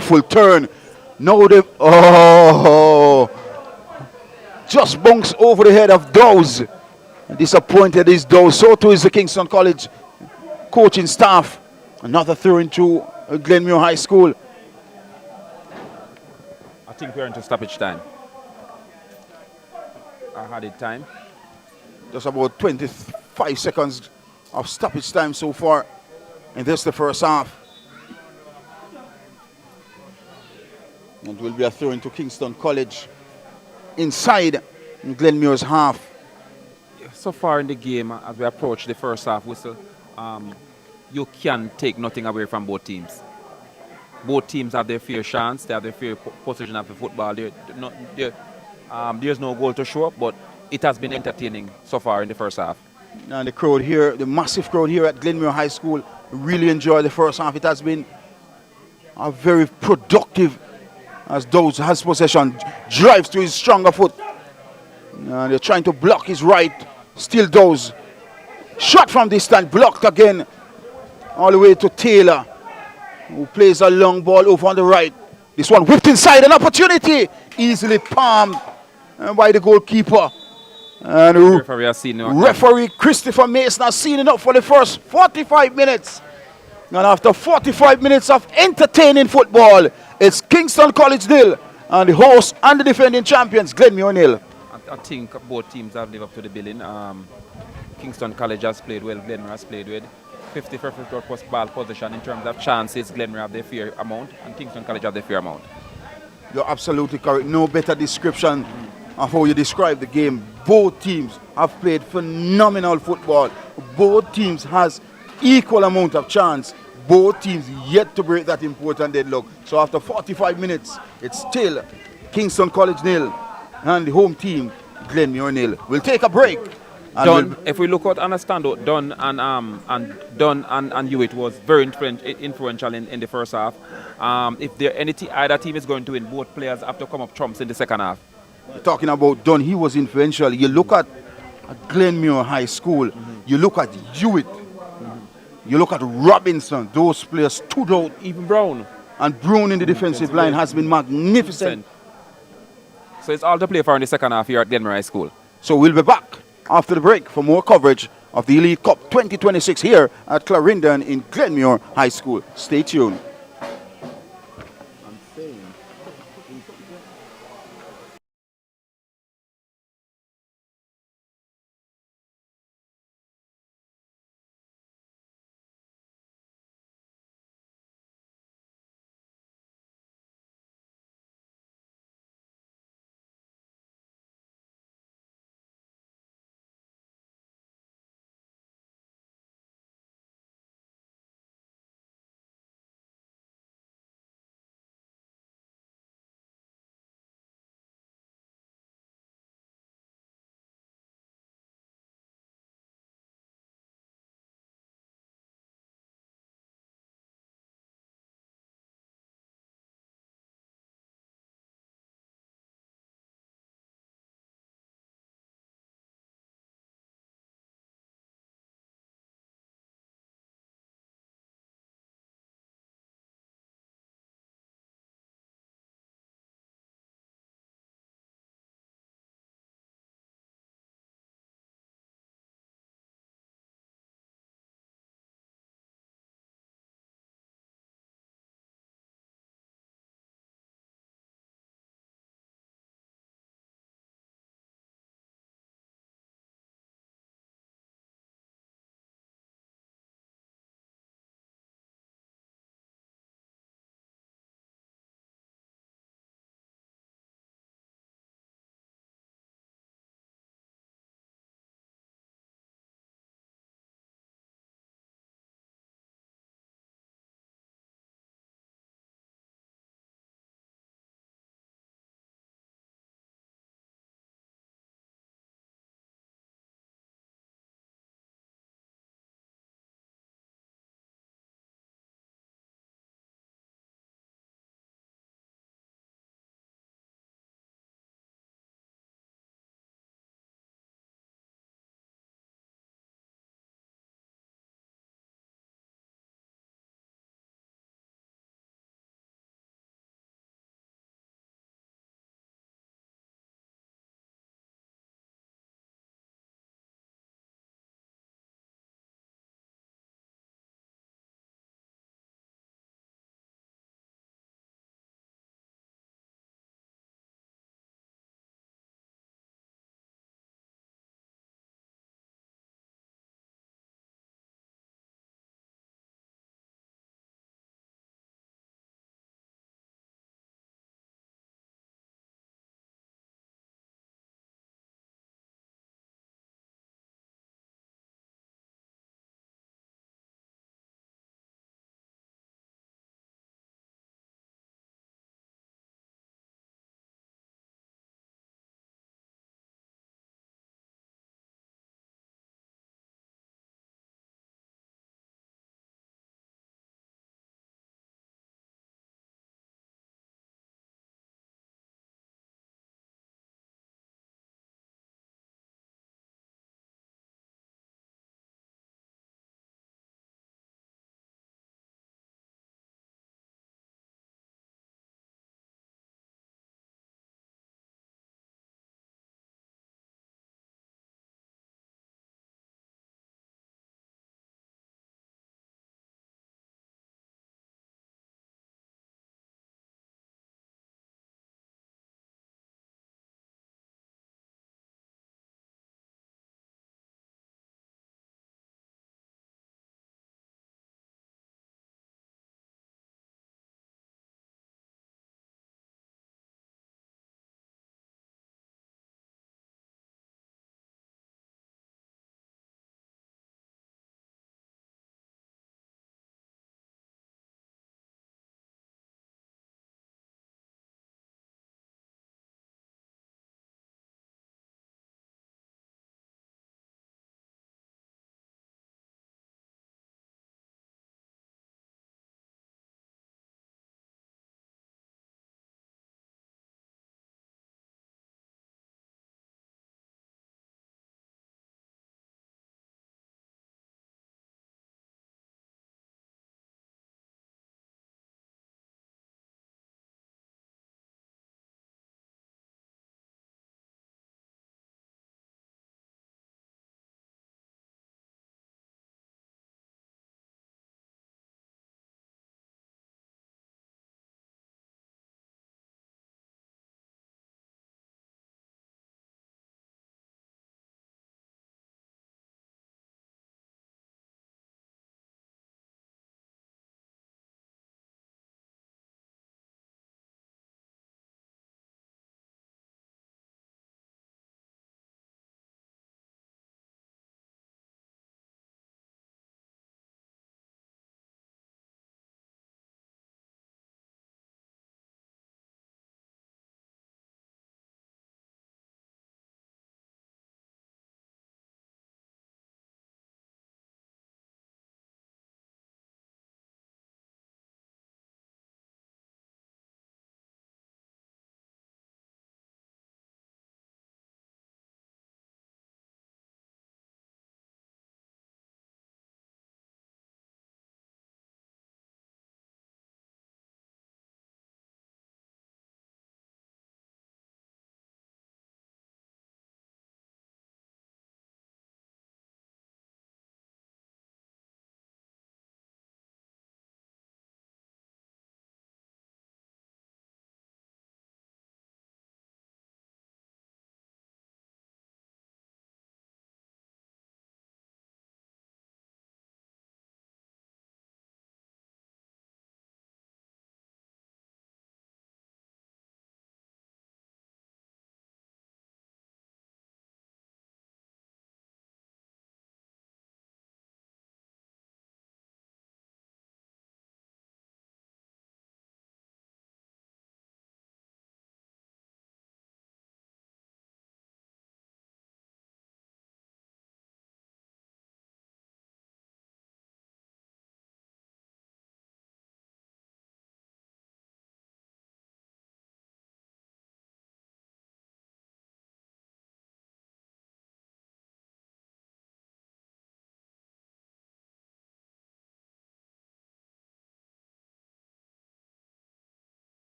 Full turn. Now the just bunks over the head of Dowes. Disappointed is Dowes. So too is the Kingston College coaching staff. Another throw into Glenmuir High School. I think we're into stoppage time. I had it time. Just about 25 seconds of stoppage time so far. And this is the first half. And will be a throw into Kingston College inside Glenmuir's half. So far in the game, as we approach the first half whistle, you can take nothing away from both teams. Both teams have their fair chance. They have their fair possession of the football. There's no goal to show up, but it has been entertaining so far in the first half. And the crowd here, the massive crowd here at Glenmuir High School, really enjoyed the first half. It has been a very productive, as Dowes has possession, drives to his stronger foot. And they're trying to block his right. Still Dowes. Shot from distance, blocked again. All the way to Taylor, who plays a long ball over on the right. This one whipped inside, an opportunity. Easily palmed by the goalkeeper. And referee Christopher Mason has seen enough for the first 45 minutes. And after 45 minutes of entertaining football, it's Kingston College nil and the host and the defending champions Glenmuir nil. I think both teams have lived up to the billing. Kingston College has played well, Glenmuir has played well. 50-50 ball position in terms of chances, Glenmuir have their fair amount and Kingston College have their fair amount. You're absolutely correct. No better description of how you describe the game. Both teams have played phenomenal football. Both teams has equal amount of chance. Both teams yet to break that important deadlock. So after 45 minutes, it's still Kingston College nil and the home team Glenmuir nil. We'll take a break. Dunn, if we look at and stand out, Dunn and Hewitt was very influential in the first half. If there either team is going to win, both players have to come up trumps in the second half. You're talking about Dunn, he was influential. You look at Glenmuir High School, you look at Hewitt, you look at Robinson, those players stood out. Even Brown. And Brown in the defensive line has been magnificent. So it's all to play for in the second half here at Glenmuir High School. So we'll be back after the break for more coverage of the Elite Cup 2026 here at Clarendon in Glenmuir High School. Stay tuned.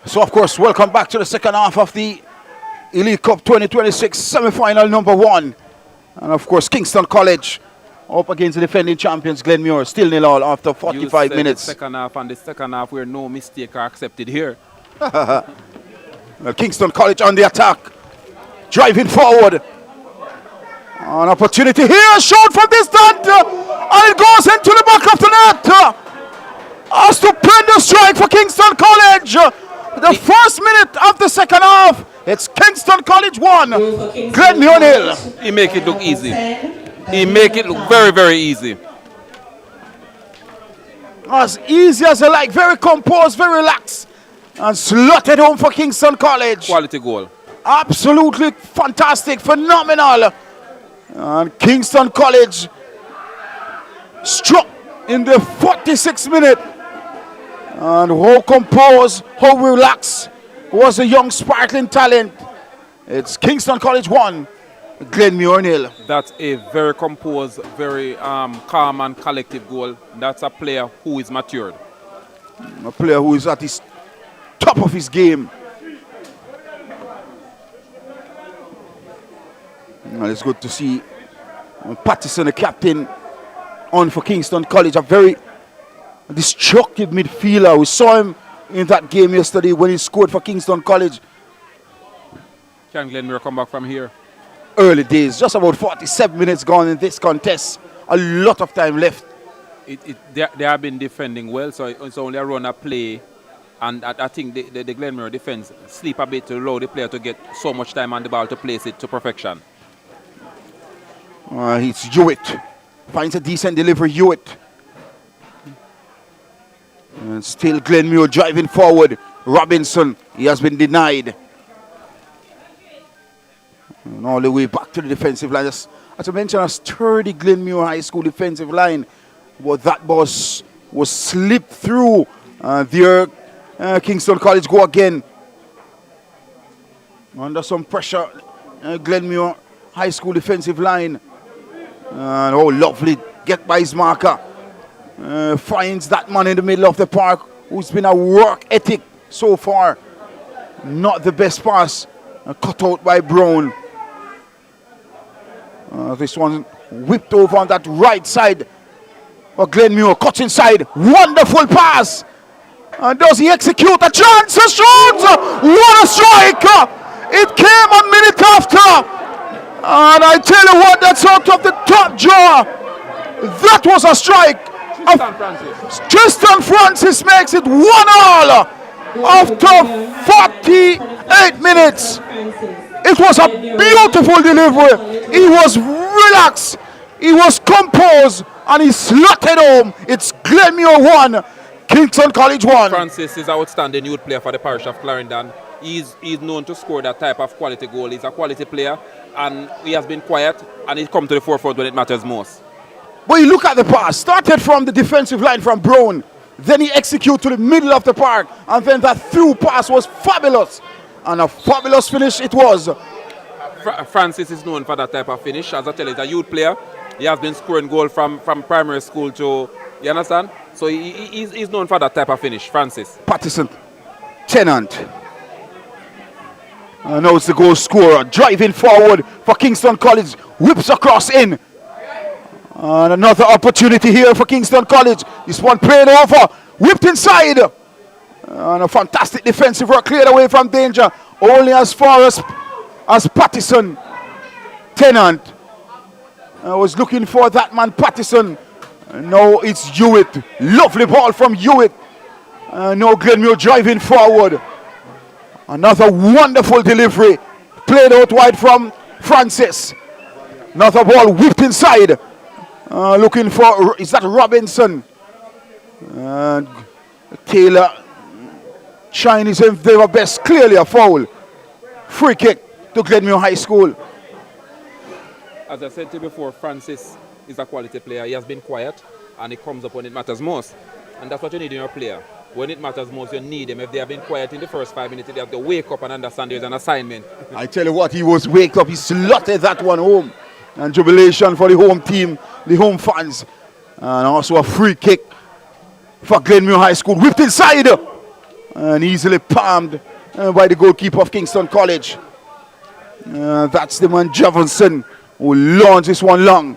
So, of course, welcome back to the second half of the Elite Cup 2026 semi-final number 1. And, of course, Kingston College up against the defending champions Glenmuir, still 0-0 after 45 minutes. The second half, and the second half where no mistake are accepted here. Kingston College on the attack, driving forward. An opportunity here, shot from distance, and it goes into the back of the net. A stupendous strike for Kingston College. The first minute of the second half, it's Kingston College 1, Glenmuir 0. He make it look easy. He make it look very, very easy. As easy as you like, very composed, very relaxed, and slotted home for Kingston College. Quality goal. Absolutely fantastic, phenomenal. And Kingston College struck in the 46th minute. And how composed, how relaxed was the young sparkling talent. It's Kingston College 1, Glenmuir 0. That's a very composed, very calm and collective goal. That's a player who is matured. A player who is at his top of his game. And it's good to see Patterson, the captain, on for Kingston College. A very destructive midfielder. We saw him in that game yesterday when he scored for Kingston College. Can Glenmuir come back from here? Early days, just about 47 minutes gone in this contest. A lot of time left. They have been defending well, so it's only a run a play. And I think the Glenmuir defense sleep a bit to allow the player to get so much time on the ball to place it to perfection. It's Hewitt. Finds a decent delivery, Hewitt. And still Glenmuir driving forward. Robinson, he has been denied. And all the way back to the defensive line. As I mentioned, a sturdy Glenmuir High School defensive line. But that was slipped through. There, Kingston College go again. Under some pressure, Glenmuir High School defensive line. And oh, lovely get by his marker. Finds that man in the middle of the park who's been a work ethic so far. Not the best pass. Cut out by Brown. This one whipped over on that right side for Glenmuir. Cuts inside. Wonderful pass. And does he execute a chance? A shot! What a strike! It came a minute after. And I tell you what, that's out of the top jaw. That was a strike. Tristan Francis makes it 1-1 after 48 minutes. It was a beautiful delivery. He was relaxed. He was composed. And he slotted home. It's Glenmuir 1, Kingston College 1. Francis is an outstanding youth player for the parish of Clarendon. He's known to score that type of quality goal. He's a quality player. And he has been quiet. And he's come to the forefront when it matters most. But you look at the pass. Started from the defensive line from Brown. Then he executed to the middle of the park. And then that through pass was fabulous. And a fabulous finish it was. Francis is known for that type of finish. As I tell you, he's a youth player. He has been scoring goal from primary school to, you understand? So he's known for that type of finish, Francis. Patterson, Tennant. Now it's the goal scorer. Driving forward for Kingston College. Whips across in. And another opportunity here for Kingston College. This one played over. Whipped inside. And a fantastic defensive work cleared away from danger. Only as far as Patterson. Tennant. I was looking for that man, Patterson. Now it's Hewitt. Lovely ball from Hewitt. Now Glenmuir driving forward. Another wonderful delivery. Played out wide from Francis. Another ball whipped inside. Looking for, is that Robinson? And Taylor trying his endeavor best. Clearly a foul. Free kick to Glenmuir High School. As I said to you before, Francis is a quality player. He has been quiet and he comes up when it matters most. And that's what you need in your player. When it matters most, you need him. If they have been quiet in the first 5 minutes, they have to wake up and understand there's an assignment. I tell you what, he was waked up. He slotted that one home. And jubilation for the home team, the home fans. And also a free kick for Glenmuir High School. Whipped inside. and easily palmed by the goalkeeper of Kingston College. That's the man Jefferson who launches this one long.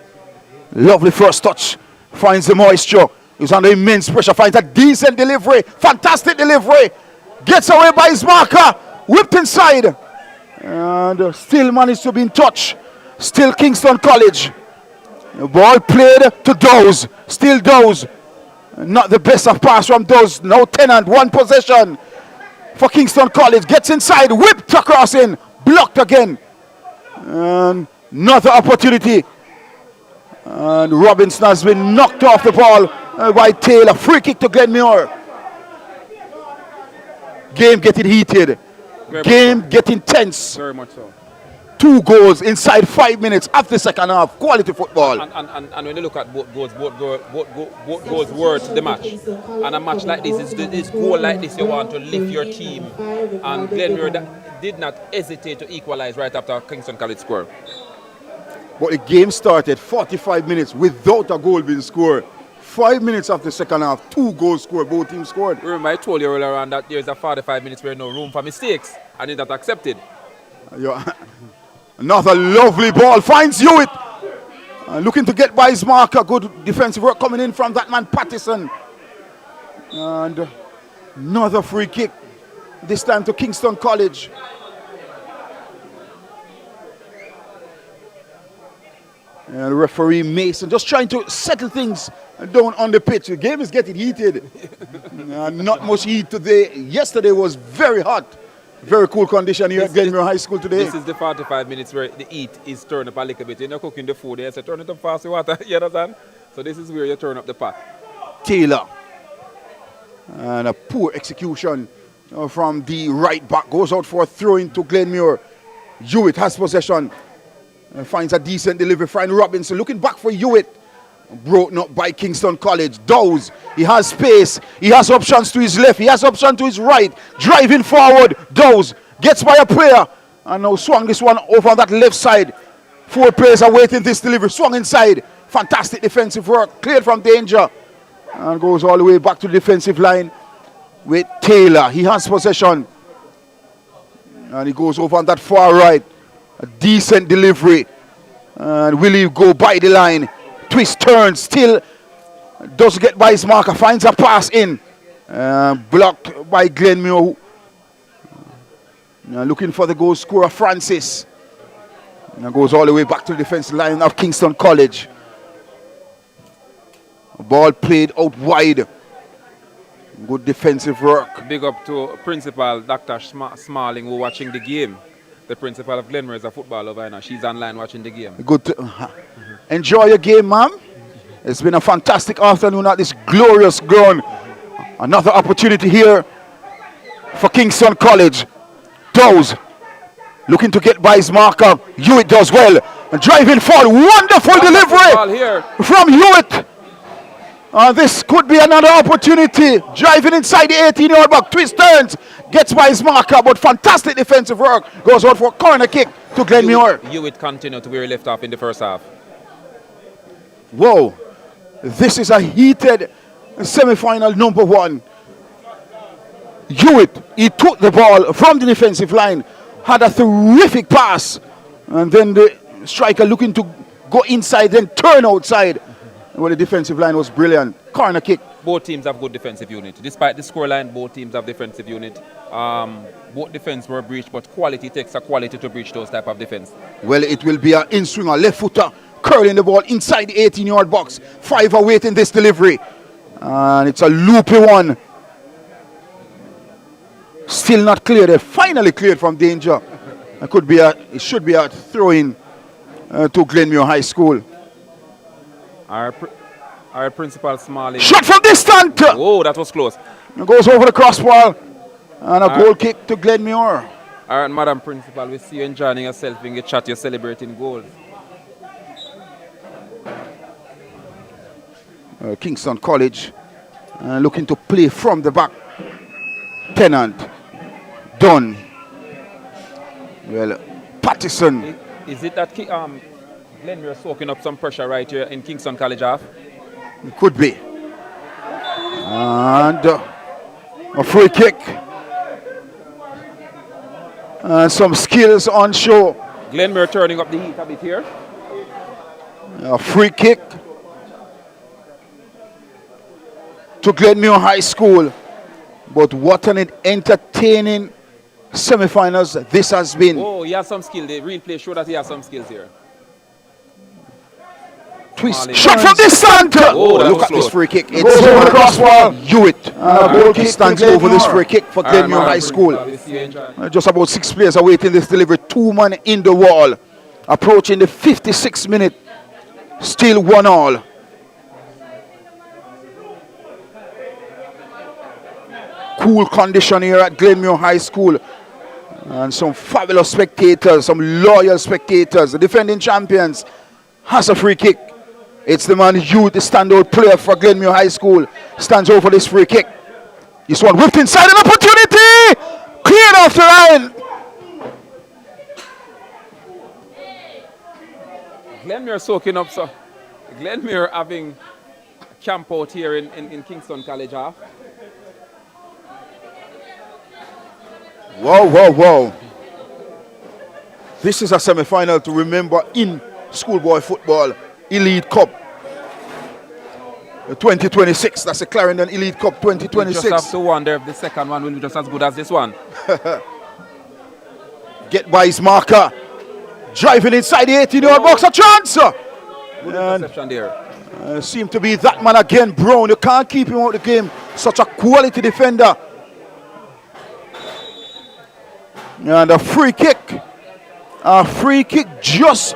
Lovely first touch, finds the moisture. He's under immense pressure, finds a decent delivery, fantastic delivery. Gets away by his marker, whipped inside. And still managed to be in touch. Still Kingston College. The ball played to Dowes, still Dowes. Not the best of pass from Dowes. Now Tennant, one possession for Kingston College. Gets inside, whipped across in, blocked again. And another opportunity. And Robinson has been knocked off the ball by Taylor. Free kick to Glenmuir. Game getting heated. Game getting tense. Very much so. 2 goals inside 5 minutes of the second half. Quality football. And when you look at both goals worth the match. And a match like this goal like this, you want to lift your team. And Glenmuir did not hesitate to equalize right after Kingston College scored. But the game started 45 minutes without a goal being scored. 5 minutes of the second half, 2 goals scored, both teams scored. Remember, I told you earlier on that there's a 45 minutes where no room for mistakes, and it's not accepted. Another lovely ball, finds Hewitt. Looking to get by his marker, good defensive work coming in from that man Pattison. And another free kick, this time to Kingston College. And referee Mason just trying to settle things down on the pitch. The game is getting heated. Not much heat today. Yesterday was very hot. Very cool condition here at Glenmuir High School today. This is the 45 minutes where the heat is turned up a little bit. You're not cooking the food, you say turn it up fast with water. You understand? So this is where you turn up the pot. Taylor. And a poor execution from the right back. Goes out for a throw into Glenmuir. Hewitt has possession. Finds a decent delivery. Find Robinson looking back for Hewitt. Broken up by Kingston College. Dowes, he has space. He has options to his left. He has options to his right. Driving forward. Dowes gets by a player. And now swung this one over on that left side. 4 players are waiting this delivery. Swung inside. Fantastic defensive work. Cleared from danger. And goes all the way back to the defensive line with Taylor. He has possession. And he goes over on that far right. A decent delivery. And will he go by the line? Twist, turns, still does get by his marker. Finds a pass in. Blocked by Glenmuir. Looking for the goal scorer, Francis. And goes all the way back to the defensive line of Kingston College. Ball played out wide. Good defensive work. Big up to Principal Dr. Smalling who watching the game. The principal of Glenmuir is a football lover now. She's online watching the game. Good. Enjoy your game, ma'am. It's been a fantastic afternoon at this glorious ground. Another opportunity here for Kingston College. Dowes looking to get by his marker. Hewitt does well. And driving forward. Wonderful delivery from Hewitt. This could be another opportunity. Driving inside the 18-yard box. Twist, turns. Gets by his marker, but fantastic defensive work. Goes out for a corner kick to Glenmuir. Hewitt continued to where he left off in the first half. Whoa. This is a heated semi-final number 1. Hewitt, he took the ball from the defensive line, had a terrific pass, and then the striker looking to go inside, then turn outside. Well, the defensive line was brilliant. Corner kick. Both teams have good defensive unit. Despite the scoreline, both teams have defensive unit. Both defense were breached, but quality takes a quality to breach those type of defense. Well, it will be an in-swinger, left footer, curling the ball inside the 18-yard box. 5 are waiting this delivery. And it's a loopy one. Still not cleared. They finally cleared from danger. It should be a throw-in to Glenmuir High School. Our principal Smalling. Shot from distance. Oh, that was close. It goes over the crossbar. And a goal kick to Glenmuir. All right, Madam Principal, we see you enjoying yourself in the chat. You're celebrating goals. Kingston College looking to play from the back. Tennant. Dunn. Well, Pattison. Is it that Glenmuir soaking up some pressure right here in Kingston College half? It could be. And A free kick. And some skills on show. Glenmuir turning up the heat a bit here. A free kick to Glenmuir High School. But what an entertaining semi-finals this has been. Oh, he has some skill. The real play show that he has some skills here. Twist. Shot from distance. Oh, look at this free kick. It's over the crossbar. Hewitt. Goal kick stands over this free kick for Glenmuir High School. Just about 6 players awaiting this delivery. 2 men in the wall. Approaching the 56th minute. Still 1-1. Cool condition here at Glenmuir High School. And some fabulous spectators, some loyal spectators. The defending champions has a free kick. It's the man Hugh, the standout player for Glenmuir High School. Stands over this free kick. This one whipped inside, an opportunity! Cleared off the line. Glenmuir soaking up, so Glenmuir having a camp out here in Kingston College half. Whoa, whoa, whoa. This is a semi-final to remember in schoolboy football. Elite Cup 2026. That's the Clarendon Elite Cup 2026. We just have to wonder if the second one will be just as good as this one. Get by his marker. Driving inside the 18-yard box. A chance. Good interception there. Seem to be that man again, Brown. You can't keep him out of the game. Such a quality defender. And a free kick. A free kick just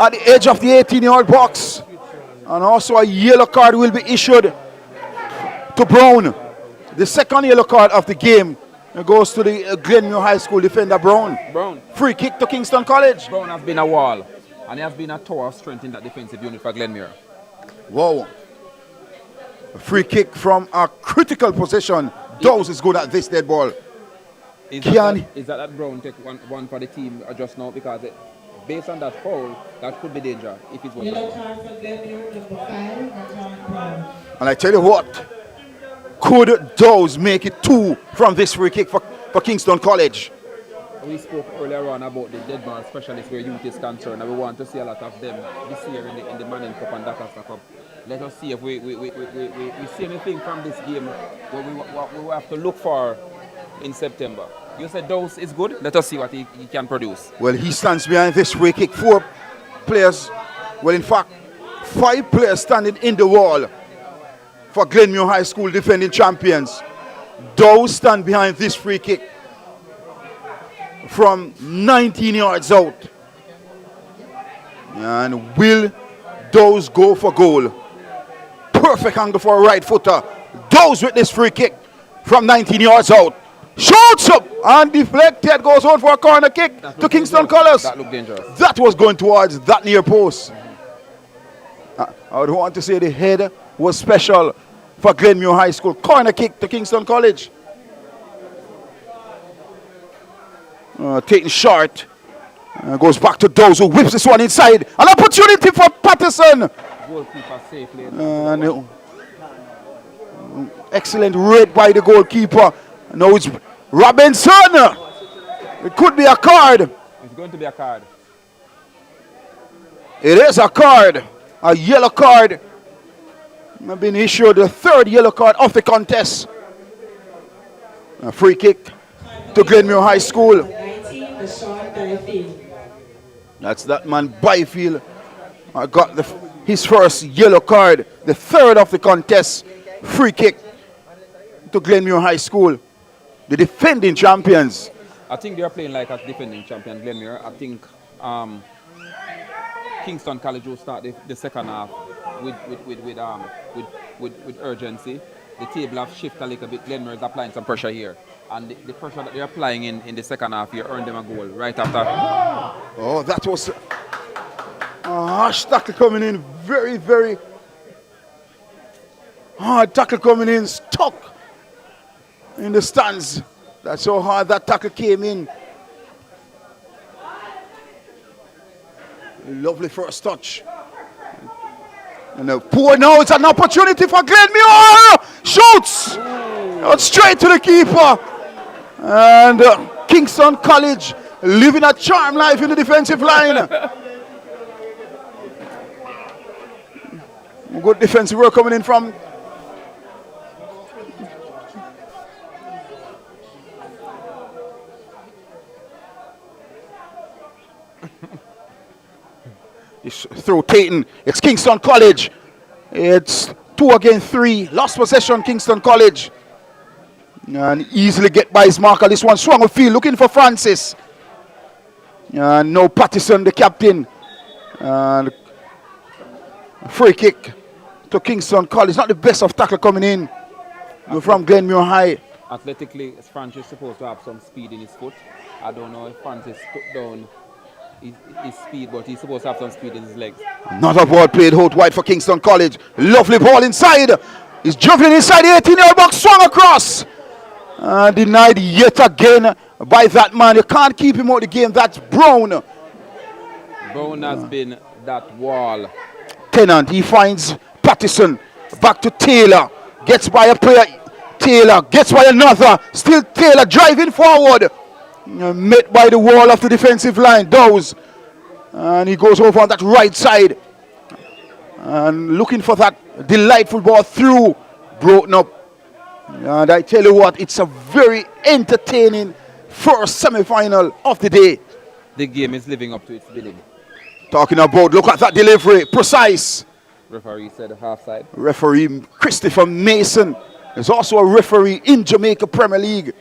at the edge of the 18-yard box. And also a yellow card will be issued to Brown. The second yellow card of the game goes to the Glenmuir High School defender, Brown. Free kick to Kingston College. Brown has been a wall. And he has been a tower of strength in that defensive unit for Glenmuir. Whoa. A free kick from a critical position. Dawes is good at this dead ball. Is that Brown take one for the team just now? Because based on that foul, that could be danger if it's one. Yellow card for Glenmuir, number 5, Anton Brown. And I tell you what, could Dawes make it 2 from this free kick for Kingston College? We spoke earlier on about the dead ball specialists where youth is concerned, and we want to see a lot of them this year in the Manning Cup and Dakar Cup. Let us see if we see anything from this game what we have to look for in September. You said Dawes is good. Let us see what he can produce. Well, he stands behind this free kick. 4 players, well, in fact, 5 players standing in the wall for Glenmuir High School defending champions. Dawes stand behind this free kick from 19 yards out. And will Dawes go for goal? Perfect angle for a right footer. Dawes with this free kick from 19 yards out. Shoots up and deflected, goes on for a corner kick to Kingston Colors. That looked dangerous. That was going towards that near post. I would want to say the header was special for Glenmuir High School. Corner kick to Kingston College. Taken short. Goes back to Dawes, who whips this one inside. An opportunity for Patterson. Goalkeeper safely. Excellent read by the goalkeeper. Now it's Robinson. It could be a card. It's going to be a card. It is a card. A yellow card. I've been issued the 3rd yellow card of the contest. A free kick to Glenmuir High School. 19, Deshaun Dorothy. That's that man Byfield. I got his first yellow card. The 3rd of the contest. Free kick to Glenmuir High School. The defending champions. I think they are playing like a defending champion, Glenmuir. I think Kingston College will start the second half with urgency. The table have shifted a little bit. Glenmuir is applying some pressure here. And the pressure that they're applying in the second half here earned them a goal right after. Oh, that was a harsh tackle coming in. Very, very hard tackle coming in. Stuck in the stands. That's how hard that tackle came in. Lovely first touch. And now it's an opportunity for Glenmuir. Shoots! Out straight to the keeper. And Kingston College living a charm life in the defensive line. Good defensive work coming in from it's through Tatum. It's Kingston College. It's 2 against 3. Lost possession, Kingston College. And easily get by his marker. This one swung a field looking for Francis. And no Pattison, the captain. And free kick to Kingston College. Not the best of tackle coming in from Glenmuir High. Athletically, Francis is supposed to have some speed in his foot. I don't know if Francis put down his speed, but he's supposed to have some speed in his legs. Another ball played out wide for Kingston College. Lovely ball inside. He's driven inside the 18-yard box, swung across. Denied yet again by that man. You can't keep him out of the game. That's Brown. Brown has been that wall. Tennant, he finds Pattison. Back to Taylor. Gets by a player. Taylor gets by another. Still Taylor driving forward. Met by the wall of the defensive line. Dowes. And he goes over on that right side. And looking for that delightful ball through. Broken up. And I tell you what, it's a very entertaining first semi-final of the day. The game is living up to its billing. Talking about, look at that delivery. Precise. Referee said half side. Referee Christopher Mason is also a referee in Jamaica Premier League.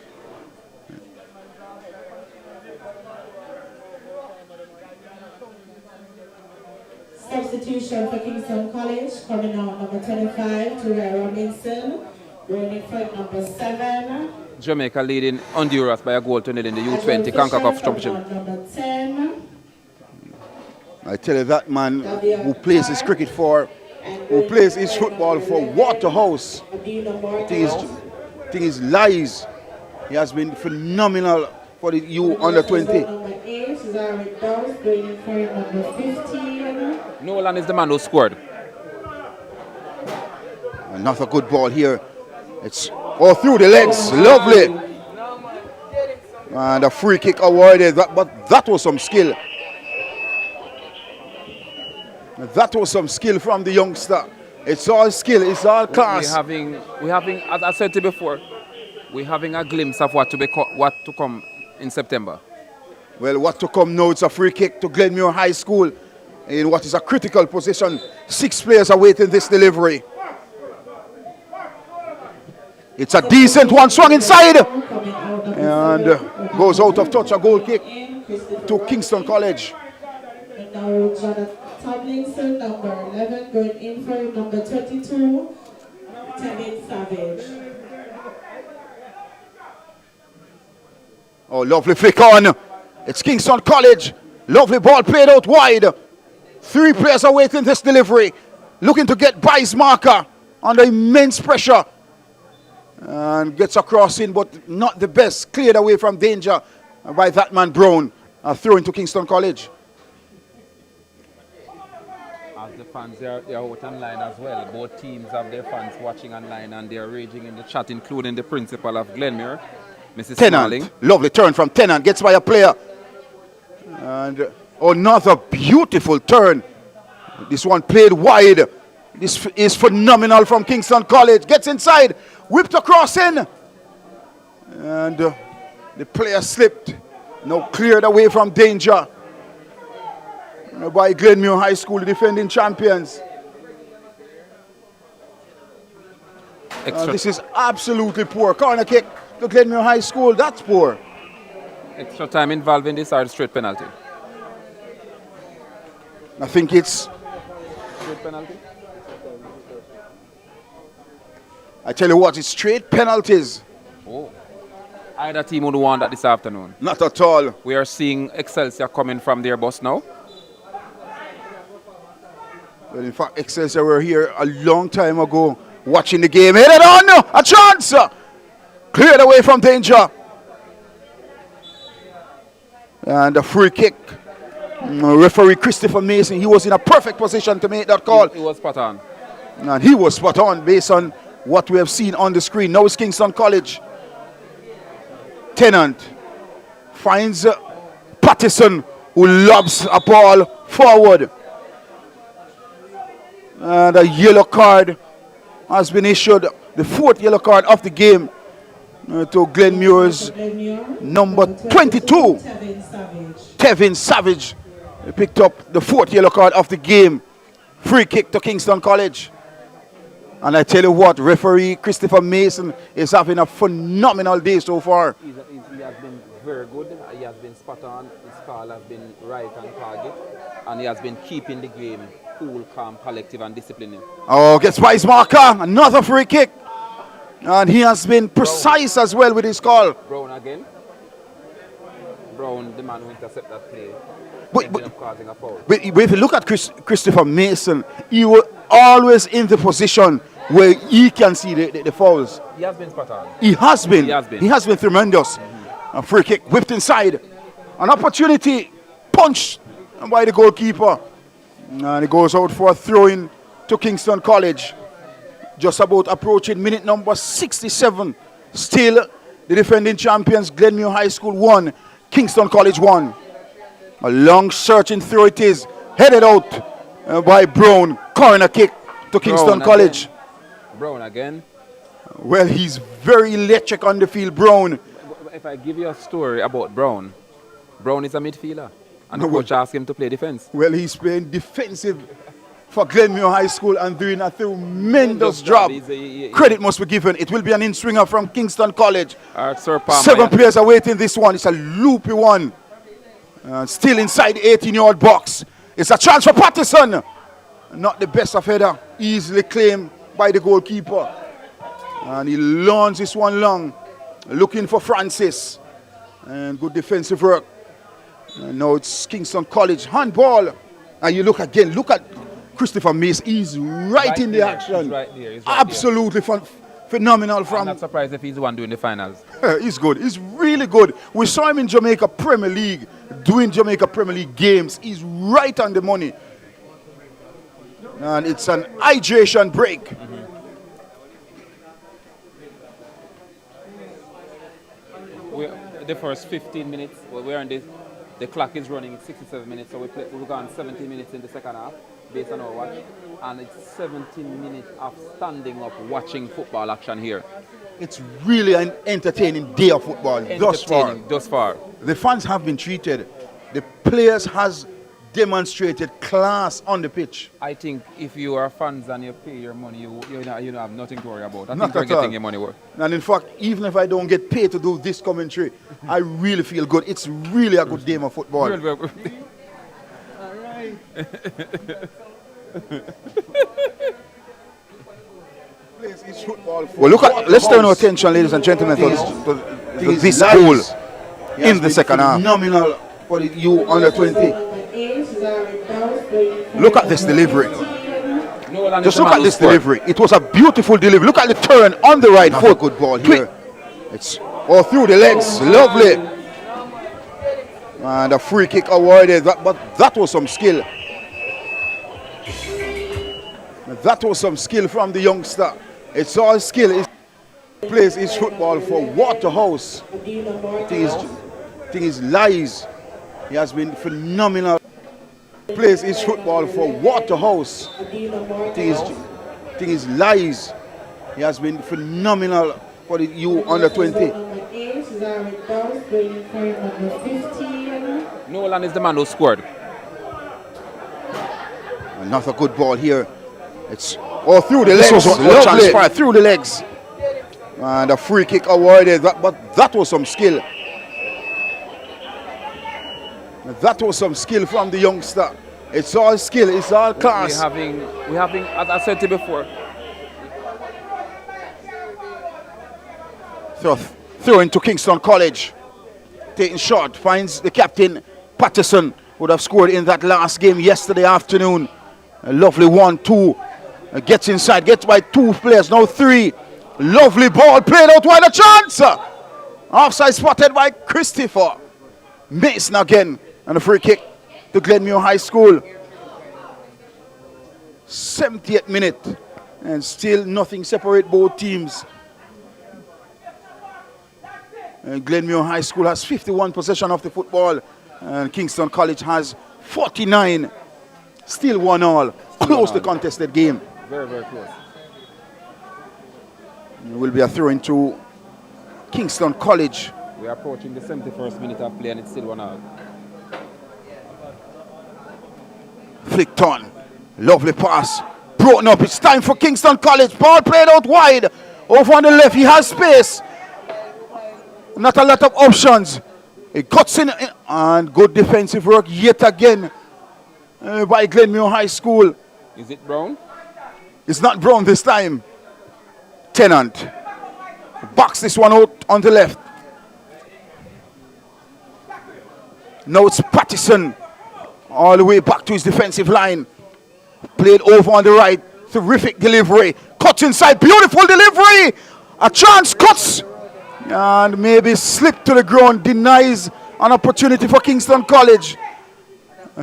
Substitution for Kingston College, coming out number 25, Terrell Robinson, going in for number 7. Jamaica leading Honduras by a goal to nil in the U20 CONCACAF Championship. Number 10. I tell you, that man who plays his cricket for, who plays his football for Waterhouse, thing is lies. He has been phenomenal for the U under 20. Number 8, Zarek Dowes, going in for number 15. Nolan is the man who scored. Another good ball here. It's all through the legs. Lovely. And a free kick awarded. But that was some skill. That was some skill from the youngster. It's all skill. It's all class. We're having, as I said to you before, we're having a glimpse of what to come in September. Well, what to come now? It's a free kick to Glenmuir High School in what is a critical position. 6 players awaiting this delivery. It's a decent one, swung inside. And goes out of touch, a goal kick to Kingston College. And now Jonathan Tomlinson, number 11, going in for number 22, Tevin Savage. Oh, lovely flick on. It's Kingston College. Lovely ball played out wide. 3 players awaiting this delivery. Looking to get by his marker under immense pressure. And gets across in, but not the best. Cleared away from danger by that man Brown. Throw into Kingston College. As the fans, they're out online as well. Both teams have their fans watching online and they're raging in the chat, including the principal of Glenmuir, Mrs. Smalling. Tennant. Lovely turn from Tennant. Gets by a player. And another beautiful turn. This one played wide. This is phenomenal from Kingston College. Gets inside. Whipped across in. And the player slipped. Now cleared away from danger by Glenmuir High School, the defending champions. This is absolutely poor. Corner kick to Glenmuir High School. That's poor. Extra time involved in this or straight penalty? I think it's... Straight penalty? I tell you what, it's straight penalties. Oh. Either team would want that this afternoon. Not at all. We are seeing Excelsior coming from their bus now. Well, in fact, Excelsior were here a long time ago watching the game. Headed on! A chance! Cleared away from danger. And a free kick. Referee Christopher Mason, he was in a perfect position to make that call. He was spot on. And he was spot on based on what we have seen on the screen. Now it's Kingston College. Tennant finds Pattison, who lobs a ball forward. And a yellow card has been issued, the 4th yellow card of the game to Glenmuir's number 22, Tevin Savage. He picked up the 4th yellow card of the game. Free kick to Kingston College. And I tell you what, referee Christopher Mason is having a phenomenal day so far. He has been very good. He has been spot on. His call has been right on target. And he has been keeping the game cool, calm, collective, and disciplined. Oh, gets by his marker. Another free kick. And he has been precise as well with his call. Brown again. Brown, the man who intercepted that play. But Causing a foul. if you look at Christopher Mason, he was always in the position where he can see the fouls. He has been spot on. He has been. He has been Tremendous. A free kick whipped inside. An opportunity punched by the goalkeeper. And it goes out for a throw-in to Kingston College. Just about approaching minute number 67. Still, the defending champions, Glenmuir High School 1, Kingston College 1. A long searching throw it is. Headed out by Brown. Corner kick to Kingston College. Brown again. Well, he's very electric on the field, Brown. If I give you a story about Brown, Brown is a midfielder. And the coach asked him to play defense. Well, he's playing defensive for Glenmuir High School and doing a tremendous job. Credit must be given. It will be an in-swinger from Kingston College. Sir Palmer, 7 players are waiting this one. It's a loopy one. Still inside the 18-yard box. It's a chance for Pattison. Not the best of header. Easily claimed by the goalkeeper. And he launches this one long. Looking for Francis. And good defensive work. And now it's Kingston College handball. And you look again. Look at Christopher Mace. He's right in the action. He's right there. Absolutely phenomenal. I'm not surprised if he's the one doing the finals. He's good. He's really good. We saw him in Jamaica Premier League, doing Jamaica Premier League games. He's right on the money. And it's an hydration break. The first 15 minutes, we're on this. The clock is running 67 minutes, so we've gone 17 minutes in the second half, based on our watch. And it's 17 minutes of standing up, watching football action here. It's really an entertaining day of football thus far. The fans have been treated. The players has demonstrated class on the pitch. I think if you are fans and you pay your money, you don't have nothing to worry about. I Not think you're at all. getting your money worth. And in fact, even if I don't get paid to do this commentary, I really feel good. It's really a good game of football. All right. Well, let's turn our attention, ladies and gentlemen, to this goal in the second half. Phenomenal for the U under 20. Look at this delivery. Just look at this delivery. It was a beautiful delivery. Look at the turn on the right foot. Good ball here. It's all through the legs. Lovely. And a free kick awarded. But that was some skill. That was some skill from the youngster. It's all skill. He plays his football for Waterhouse. Thing is lies. He has been phenomenal. Plays his football for Waterhouse. Thing is lies. He has been phenomenal for the U under 20. Nolan is the man who scored. Another good ball here. It's all through the legs. This was transfer through the legs. And a free kick awarded. But that was some skill. That was some skill from the youngster. It's all skill, it's all class. We're having, as I said to you before. Throw into Kingston College. Taking shot, finds the captain, Pattison, would have scored in that last game yesterday afternoon. A lovely 1-2. Gets inside, gets by 2 players, now 3. Lovely ball, played out wide, a chance. Offside spotted by Christopher Mason again. And a free kick to Glenmuir High School. 70th minute. And still nothing separate both teams. And Glenmuir High School has 51 possession of the football. And Kingston College has 49. Still 1-1. Close the contested game. Very, very close. It will be a throw into Kingston College. We are approaching the 71st minute of play and it's still 1-1. Flicked on. Lovely pass. Broken up. It's time for Kingston College. Ball played out wide. Over on the left. He has space. Not a lot of options. He cuts in and good defensive work yet again by Glenmuir High School. Is it Brown? It's not Brown this time. Tennant backs this one out on the left. Now it's Pattison all the way back to his defensive line. Played over on the right. Terrific delivery. Cuts inside. Beautiful delivery. A chance. Cuts. And maybe slipped to the ground. Denies an opportunity for Kingston College.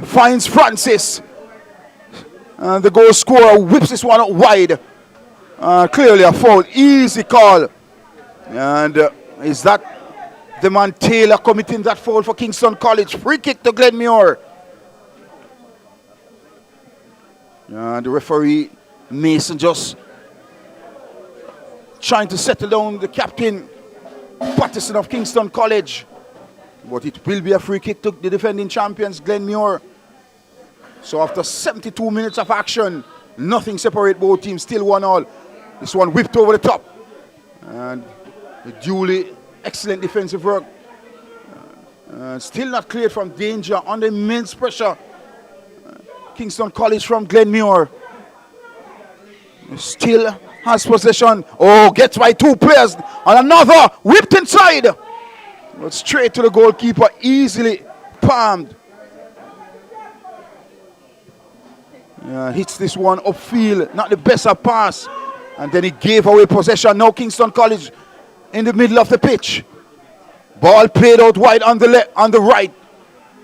Finds Francis. And the goal scorer whips this one out wide. Clearly a foul. Easy call. And is that the man Taylor committing that foul for Kingston College? Free kick to Glenmuir. The referee Mason just trying to settle down the captain Pattison of Kingston College. But it will be a free kick to the defending champions Glenmuir. So after 72 minutes of action, nothing separate both teams, still 1-1. This one whipped over the top. And the duly excellent defensive work. Still not cleared from danger, under immense pressure. Kingston College from Glenmuir. Still has possession. Oh, gets by two players. And another whipped inside. But straight to the goalkeeper, easily palmed. Hits this one upfield, not the best of pass. And then he gave away possession. Now Kingston College in the middle of the pitch. Ball played out wide on the right.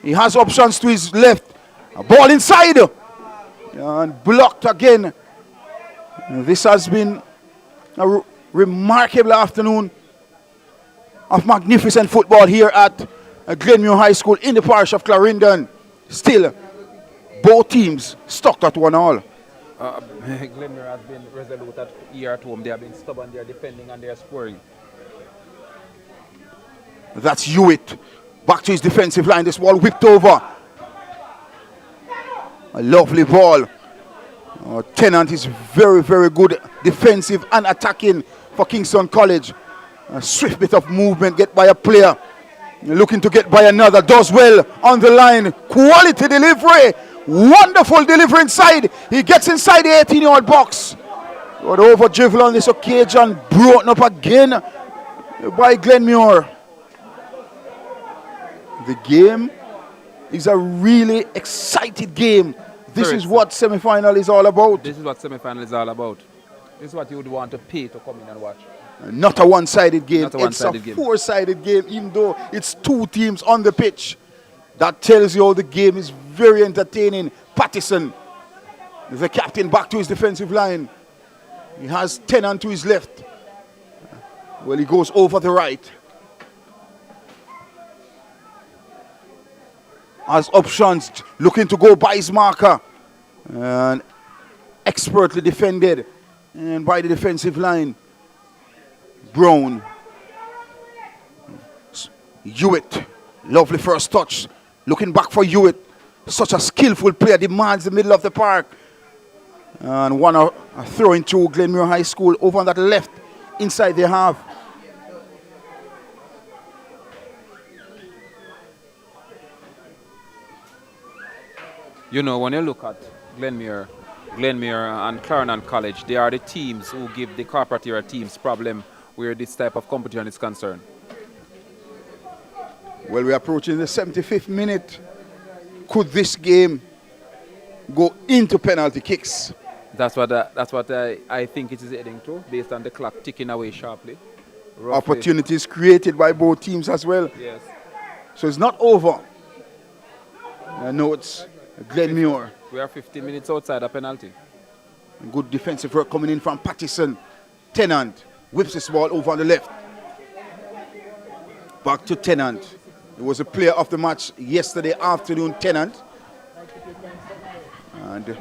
He has options to his left. A ball inside. And blocked again. This has been a remarkable afternoon of magnificent football here at Glenmuir High School in the parish of Clarendon. Still, both teams stuck at 1-1. Glenmuir has been resolute here at home. They have been stubborn, they are defending and they are scoring. That's Hewitt. Back to his defensive line. This ball whipped over. A lovely ball. Tennant is very, very good defensive and attacking for Kingston College. A swift bit of movement, get by a player. Looking to get by another. Does well on the line. Quality delivery. Wonderful delivery inside. He gets inside the 18-yard box. But over drivel on this occasion. Brought up again by Glenmuir. The game is a really exciting game. This is what semi-final is all about. This is what semi-final is all about. This is what you would want to pay to come in and watch. Not a one-sided game. It's a four-sided game, even though it's two teams on the pitch. That tells you how the game is very entertaining. Pattison, the captain, back to his defensive line. He has Tennant to his left. Well, he goes over the right. Has options, looking to go by his marker. And expertly defended and by the defensive line. Brown. Hewitt. Lovely first touch. Looking back for Hewitt. Such a skillful player, demands the middle of the park. And one a throw into Glenmuir High School over on that left, inside the half. You know, when you look at Glenmuir and Clarendon College, they are the teams who give the corporate era teams problem where this type of competition is concerned. Well, we're approaching the 75th minute. Could this game go into penalty kicks? That's what I think it is heading to, based on the clock ticking away sharply. Roughly. Opportunities created by both teams as well. Yes. So it's not over. No, it's Glenmuir. We are 15 minutes outside a penalty. Good defensive work coming in from Pattison. Tennant whips this ball over on the left. Back to Tennant. It was a player of the match yesterday afternoon, Tennant. And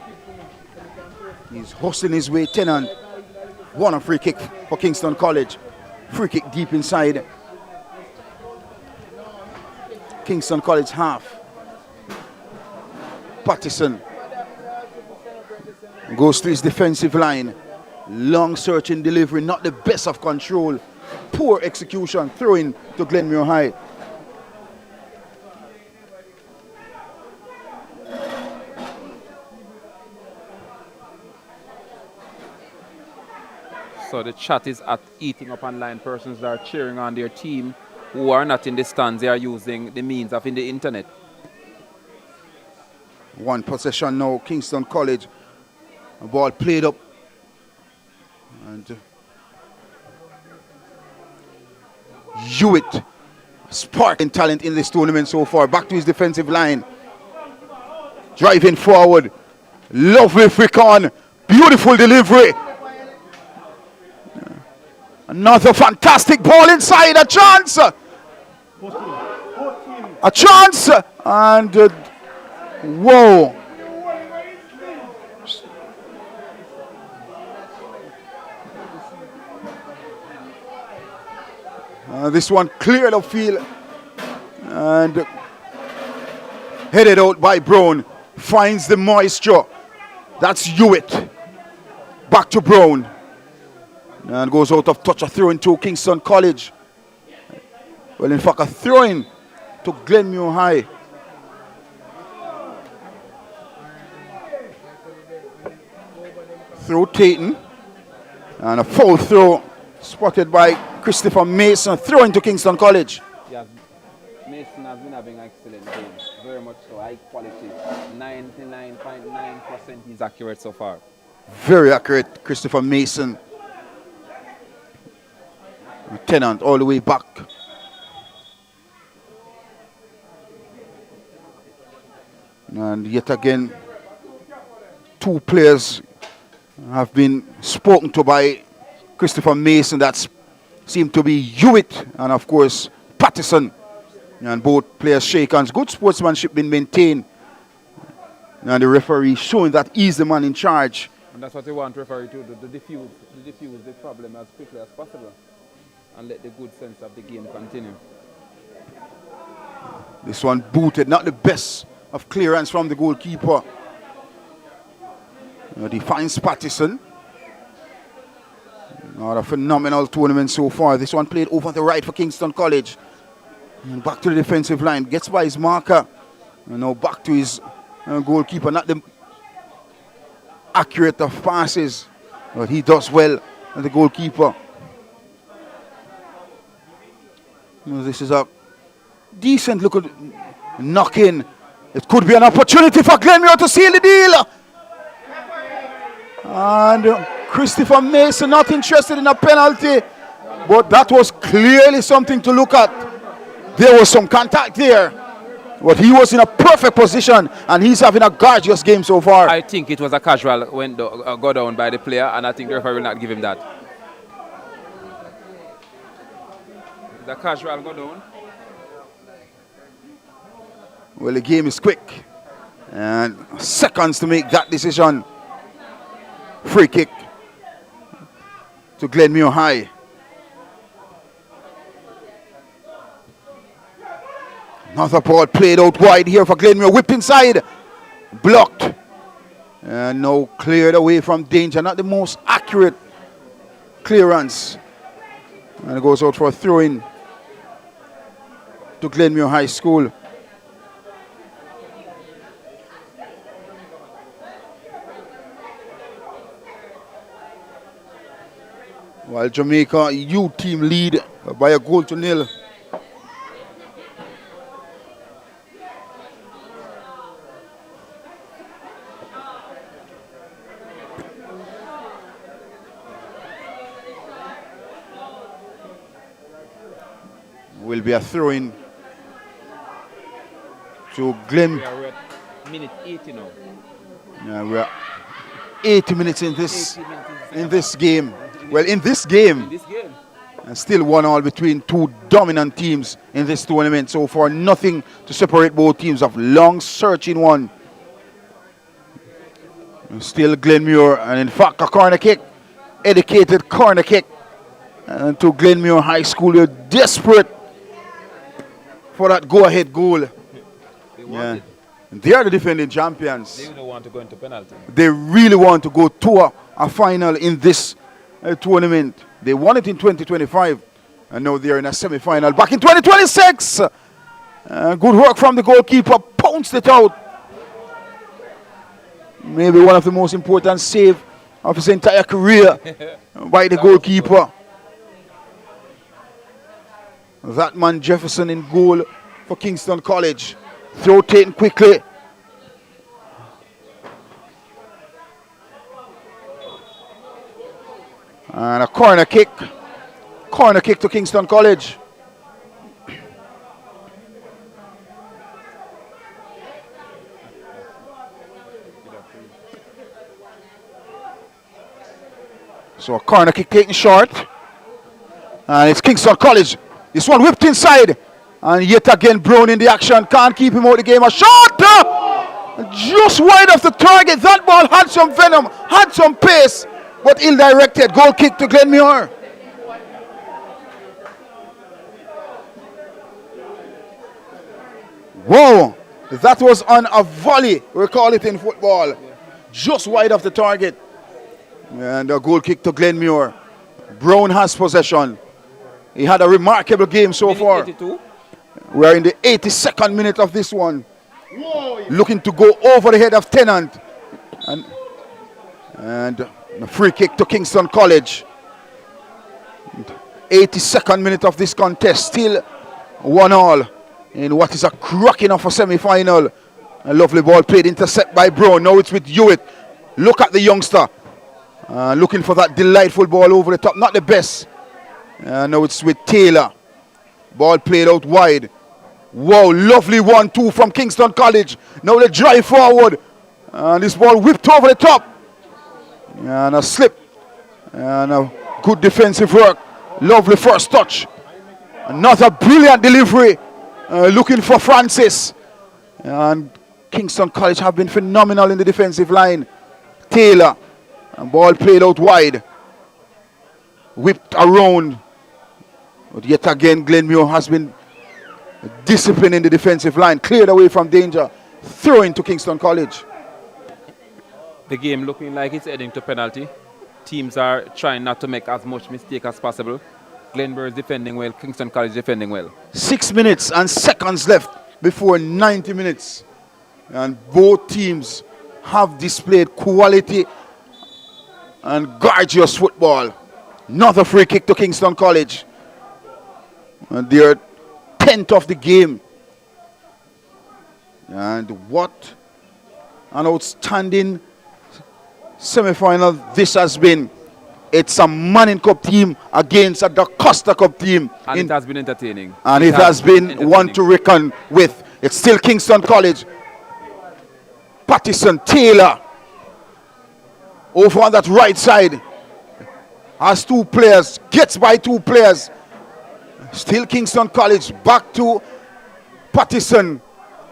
he's hustling his way, Tennant. Won a free kick for Kingston College. Free kick deep inside Kingston College half. Pattison goes to his defensive line. Long searching delivery, not the best of control. Poor execution, throwing to Glenmuir High. So the chat is at eating up online. Persons that are cheering on their team who are not in the stands, they are using the means of in the internet. One possession now, Kingston College. A ball played up. And Hewitt, sparking talent in this tournament so far. Back to his defensive line. Driving forward. Lovely flick on. Beautiful delivery. Another fantastic ball inside. A chance. A chance. And whoa. This one cleared upfield and headed out by Brown. Finds the moisture. That's Hewitt. Back to Brown. And goes out of touch. A throw into Kingston College. Well, in fact, a throw in to Glenmuir High. Throw taken. And a foul throw spotted by Christopher Mason. Throw into Kingston College. Yes, Mason has been having an excellent game. Very much so. High quality. 99.9% he's accurate so far. Very accurate, Christopher Mason. Tennant all the way back. And yet again, two players have been spoken to by Christopher Mason. That seem to be Hewitt and of course Pattison. And both players shake hands. Good sportsmanship been maintained. And the referee showing that he's the man in charge. And that's what they want referee to do, to defuse the problem as quickly as possible. And let the good sense of the game continue. This one booted, not the best of clearance from the goalkeeper. Defines Pattison. Not a phenomenal tournament so far. This one played over the right for Kingston College. And back to the defensive line. Gets by his marker. And now back to his goalkeeper. Not the accurate of passes. But he does well as the goalkeeper. This is a decent look at knock in. It could be an opportunity for Glenmuir to seal the deal. And Christopher Mason not interested in a penalty. But that was clearly something to look at. There was some contact there. But he was in a perfect position and he's having a gorgeous game so far. I think it was a casual when go down by the player, and I think the referee will not give him that. The casual go down. Well, the game is quick. And seconds to make that decision. Free kick to Glenmuir High. Another ball played out wide here for Glenmuir. Whipped inside. Blocked. And now cleared away from danger. Not the most accurate clearance. And it goes out for a throw-in to Glenmuir High School. While Jamaica U team lead by a goal to nil. Will be a throw-in to Glen. We are at minute 80 now. Yeah, we are 80 minutes in this 80 minutes in this game. Well, in this game, in this game. and still 1-1 between two dominant teams in this tournament. So far, nothing to separate both teams. Of long searching one. And still Glenmuir, and in fact a corner kick, educated corner kick, and to Glenmuir High School. They're desperate for that go-ahead goal. They want it. They are the defending champions. They don't want to go into penalty. They really want to go to a final in this tournament. They won it in 2025, and now they're in a semi-final back in 2026. Good work from the goalkeeper, pounced it out. Maybe one of the most important save of his entire career by the goalkeeper. That man Jefferson in goal for Kingston College. Throw taken quickly. And a corner kick. Corner kick to Kingston College. So a corner kick taken short. And it's Kingston College. This one whipped inside. And yet again Brown in the action. Can't keep him out of the game. A shot! Just wide of the target. That ball had some venom, had some pace, but ill-directed. Goal kick to Glenmuir. Whoa! That was on a volley, we call it in football. Just wide of the target. And a goal kick to Glenmuir. Brown has possession. He had a remarkable game so far. 82. We are in the 82nd minute of this one. Looking to go over the head of Tennant. And a free kick to Kingston College. 82nd minute of this contest. Still 1-1 in what is a cracking of a semi-final. A lovely ball played, intercept by Brown. Now it's with Hewitt. Look at the youngster. Looking for that delightful ball over the top. Not the best. Now it's with Taylor. Ball played out wide. Wow, lovely 1-2 from Kingston College. Now they drive forward. And this ball whipped over the top. And a slip. And a good defensive work. Lovely first touch. Another brilliant delivery. Looking for Francis. And Kingston College have been phenomenal in the defensive line. Taylor. And ball played out wide. Whipped around. But yet again, Glenmuir has been disciplined in the defensive line. Cleared away from danger. Throw into Kingston College. The game looking like it's heading to penalty. Teams are trying not to make as much mistake as possible. Glenmuir is defending well. Kingston College defending well. 6 minutes and seconds left before 90 minutes. And both teams have displayed quality and gorgeous football. Another free kick to Kingston College. And they're 10th of the game. And what an outstanding semi-final this has been. It's a Manning Cup team against a Da Costa Cup team. And it has been entertaining. And it has been one to reckon with. It's still Kingston College. Pattison, Taylor. Over on that right side. Has two players. Gets by two players. Still Kingston College. Back to Pattison.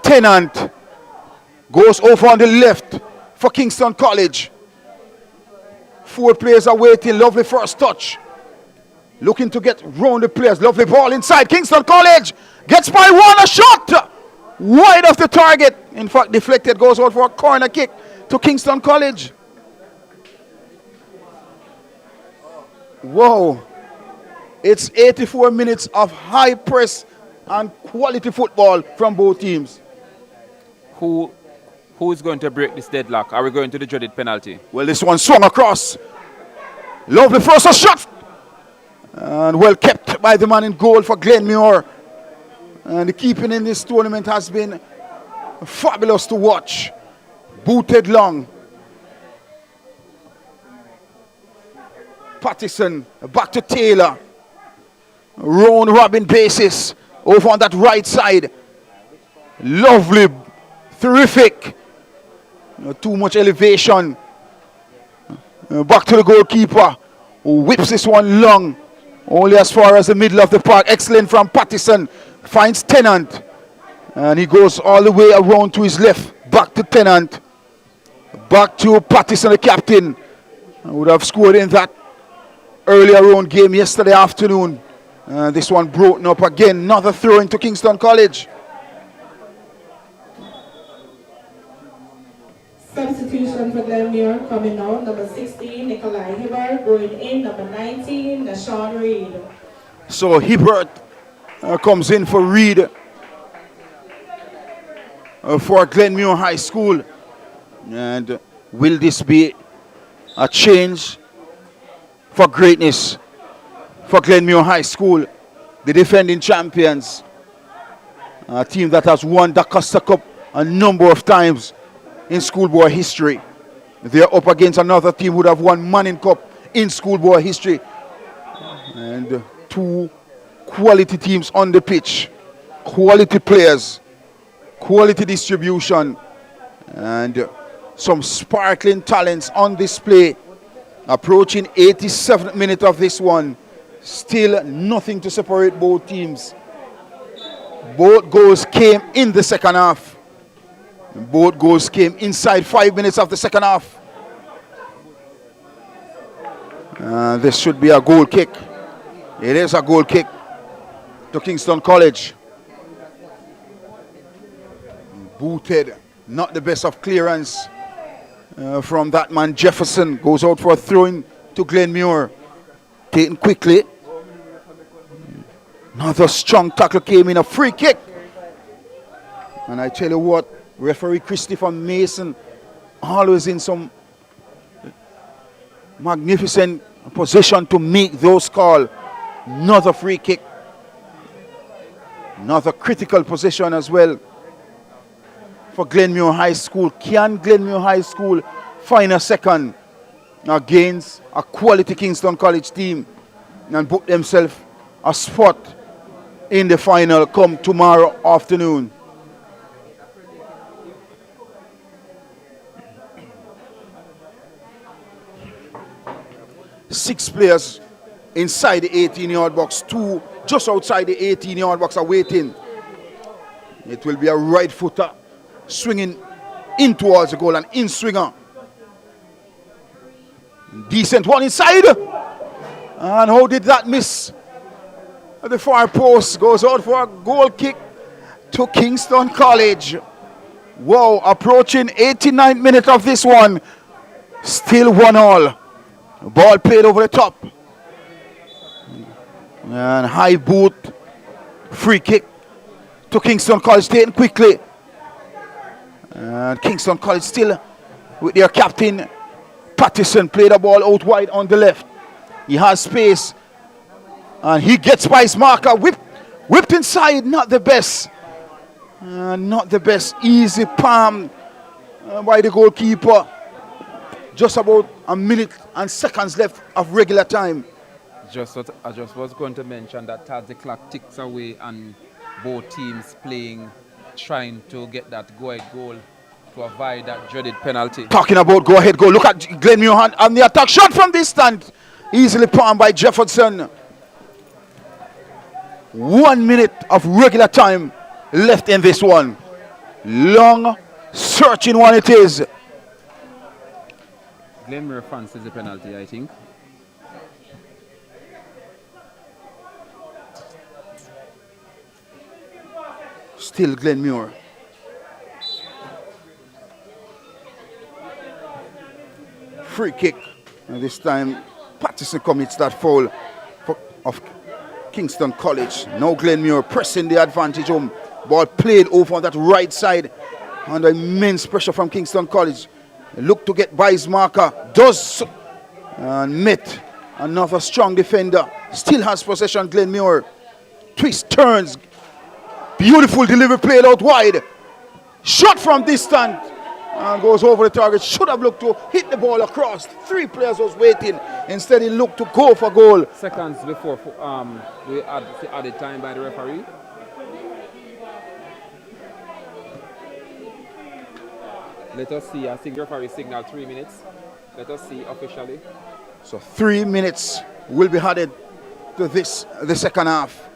Tennant. Goes over on the left for Kingston College. Four players are waiting. Lovely first touch. Looking to get round the players. Lovely ball inside. Kingston College gets by one. A shot wide of the target. In fact, deflected. Goes out for a corner kick to Kingston College. Whoa. It's 84 minutes of high press and quality football from both teams. Who is going to break this deadlock? Are we going to the dreaded penalty? Well, this one swung across. Lovely first shot. And well kept by the man in goal for Glenmuir. And the keeping in this tournament has been fabulous to watch. Booted long. Pattison back to Taylor. Round robin basis over on that right side. Lovely, terrific. Too much elevation. Back to the goalkeeper, who whips this one long, only as far as the middle of the park. Excellent from Pattison. Finds Tennant. And he goes all the way around to his left. Back to Tennant. Back to Pattison, the captain. Would have scored in that earlier round game yesterday afternoon. This one broken up again. Another throw into Kingston College. Substitution for Glenmuir coming out. Number 16, Nikolai Hibbert. Going in, number 19, Nashawn Reed. So Hibbert comes in for Reed for Glenmuir High School. And will this be a change for greatness for Glenmuir High School, the defending champions, a team that has won the Costa Cup a number of times in schoolboy history. They're up against another team who would have won Manning Cup in schoolboy history. And two quality teams on the pitch, quality players, quality distribution, and some sparkling talents on display. Approaching 87th minute of this one. Still nothing to separate both teams. Both goals came in the second half. Both goals came inside 5 minutes of the second half. This should be a goal kick. It is a goal kick to Kingston College. Booted, not the best of clearance from that man Jefferson. Goes out for a throw-in to Glenmuir. Taken quickly. Another strong tackle came in, a free kick. And I tell you what, referee Christopher Mason always in some magnificent position to make those calls. Another free kick. Another critical position as well for Glenmuir High School. Can Glenmuir High School find a second against a quality Kingston College team and book themselves a spot in the final come tomorrow afternoon? Six players inside the 18-yard box, two just outside the 18-yard box are waiting. It will be a right footer swinging in towards the goal, an in swinger. Decent one inside. And how did that miss? The far post goes out for a goal kick to Kingston College. Wow, approaching 89th minute of this one. Still 1-1. Ball played over the top. And high boot. Free kick to Kingston College, taken quickly. And Kingston College still with their captain Pattison. Play the ball out wide on the left. He has space. And he gets by his marker. Whipped inside. Not the best. Not the best. Easy palm by the goalkeeper. Just about a minute and seconds left of regular time. I just was going to mention that as the clock ticks away and both teams playing, trying to get that go-ahead goal to avoid that dreaded penalty. Talking about go-ahead goal. Look at Glenmuir on the attack. Shot from distance. Easily palmed by Jefferson. 1 minute of regular time left in this one. Long, searching one it is. Glenmuir fancies the penalty, I think. Still Glenmuir. Free kick. And this time Pattison commits that foul of Kingston College. Now Glenmuir pressing the advantage home. Ball played over on that right side under immense pressure from Kingston College. Look to get by his marker. Does. And met another strong defender. Still has possession, Glenmuir. Twist, turns. Beautiful delivery played out wide. Shot from distance. And goes over the target. Should have looked to hit the ball across. Three players was waiting. Instead he looked to go for goal. Seconds before we added time by the referee. Let us see. I think the referee signaled 3 minutes. Let us see officially. So 3 minutes will be added to the second half.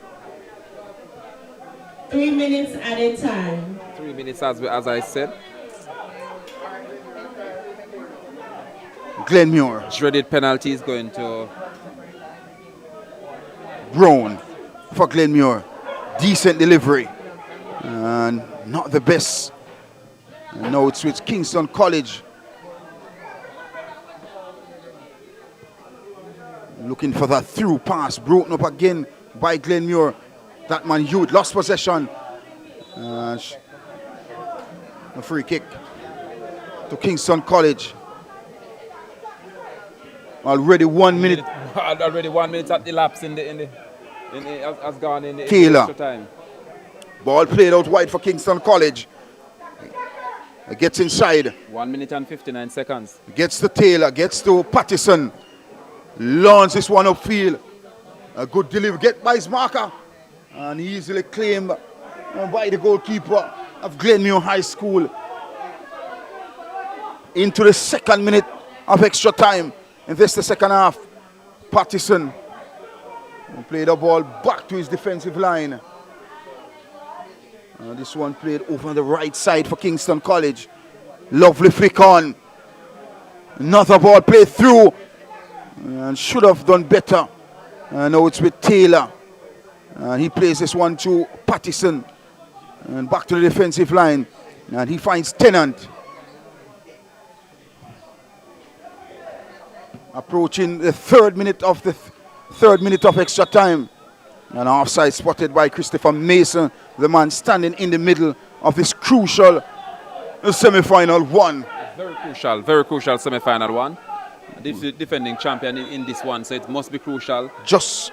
3 minutes added time. 3 minutes as I said. Glenmuir. Dreaded penalty is going to Brown for Glenmuir. Decent delivery. And not the best. And now it's with Kingston College. Looking for that through pass. Broken up again by Glenmuir. That man Hughes lost possession. A free kick to Kingston College. Already 1 minute. Already 1 minute at the lapse has gone in the Taylor. extra time. Ball played out wide for Kingston College. Gets inside. 1 minute and 59 seconds. Gets to Taylor. Gets to Pattison. Launches this one upfield. A good delivery. Get by his marker. And easily claimed by the goalkeeper of Glenmuir High School. Into the second minute of extra time. And this the second half. Pattison played the ball back to his defensive line. This one played over on the right side for Kingston College. Lovely flick on. Another ball played through. And should have done better. Now it's with Taylor. And he plays this one to Pattison. And back to the defensive line. And he finds Tennant. Approaching the third minute of extra time. An offside spotted by Christopher Mason, the man standing in the middle of this crucial semi-final one. Very crucial semi-final one. This is defending champion in this one, so it must be crucial.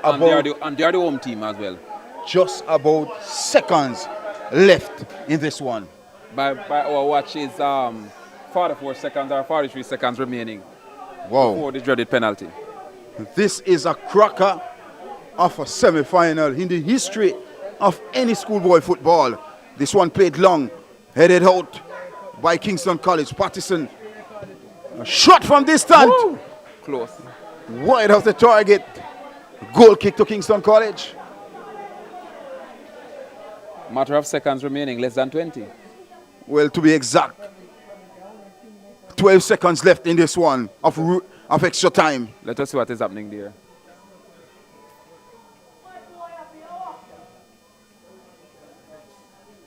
And they are the home team as well. Just about seconds left in this one. By our watch is 44 seconds or 43 seconds remaining. Wow. Before the dreaded penalty. This is a cracker of a semi-final in the history of any schoolboy football. This one played long, headed out by Kingston College. Pattison, a shot from distance. Woo! Close. Wide of the target. Goal kick to Kingston College. Matter of seconds remaining, less than 20. Well, to be exact, 12 seconds left in this one of extra time. Let us see what is happening there.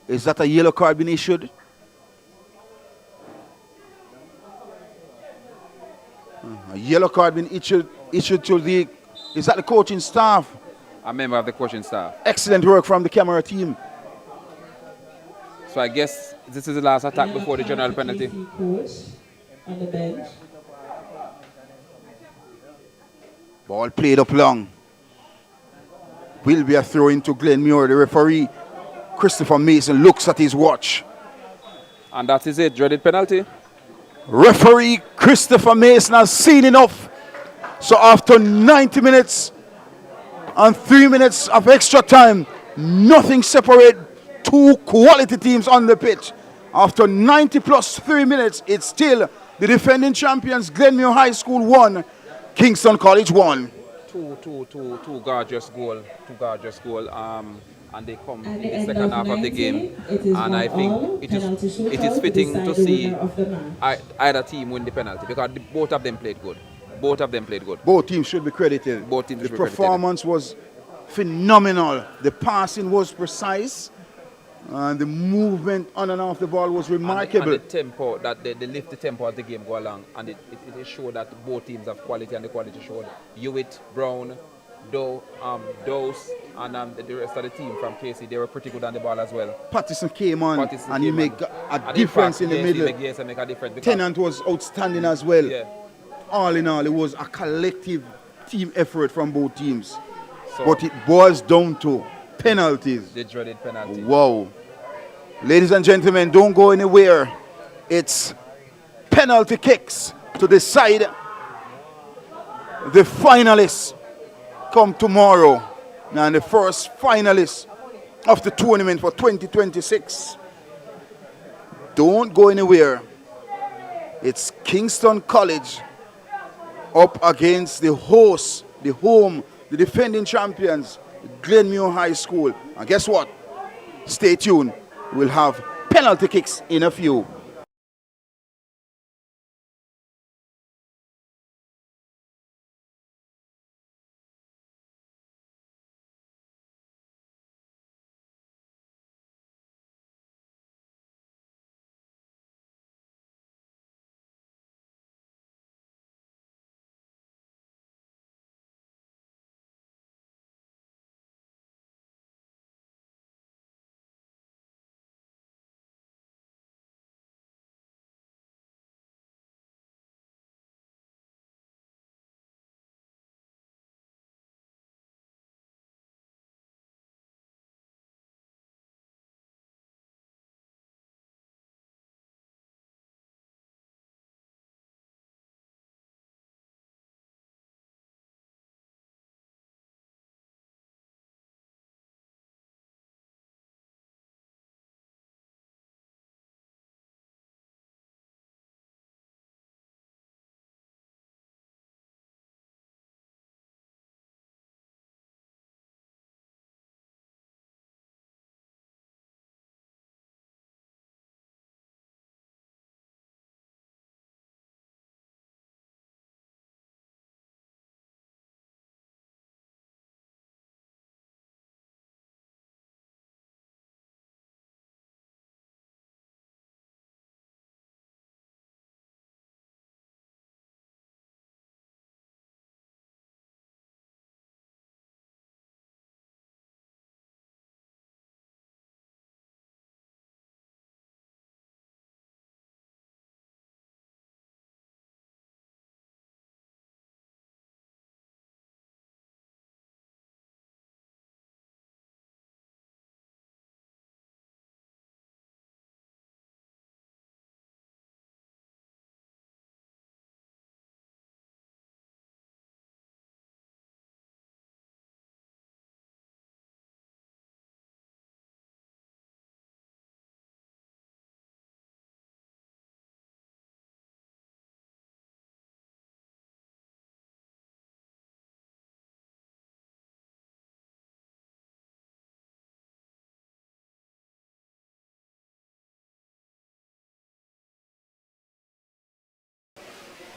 Is that a yellow card being issued? A yellow card being issued to the, is that the coaching staff? A member of the coaching staff. Excellent work from the camera team. So I guess this is the last attack before the general penalty. Coach on the bench. Ball played up long. Will be a throw into Glenmuir. The referee, Christopher Mason, looks at his watch. And that is it, dreaded penalty. Referee Christopher Mason has seen enough. So after 90 minutes and 3 minutes of extra time, nothing separates two quality teams on the pitch. After 90 plus 3 minutes, it's still the defending champions, Glenmuir High School 1, Kingston College 1. Two gorgeous goal. And they come in the second half of the game. And I think it is fitting to see either team win the penalty because both of them played good. Both teams should be credited. The performance was phenomenal. The passing was precise. And the movement on and off the ball was remarkable. And the tempo, that they lift the tempo as the game go along. And it showed that both teams have quality, and the quality showed. Hewitt, Brown, Dose, and the rest of the team from KC, they were pretty good on the ball as well. Pattison came on and he made a difference in the middle. Make a difference. Tennant was outstanding as well. Yeah. All in all, it was a collective team effort from both teams. But it boils down to penalties. The dreaded penalty. Wow. Ladies and gentlemen, don't go anywhere. It's penalty kicks to decide the finalists come tomorrow. And the first finalists of the tournament for 2026. Don't go anywhere. It's Kingston College up against the host, the home, the defending champions, Glenmuir High School. And guess what? Stay tuned. We'll have penalty kicks in a few.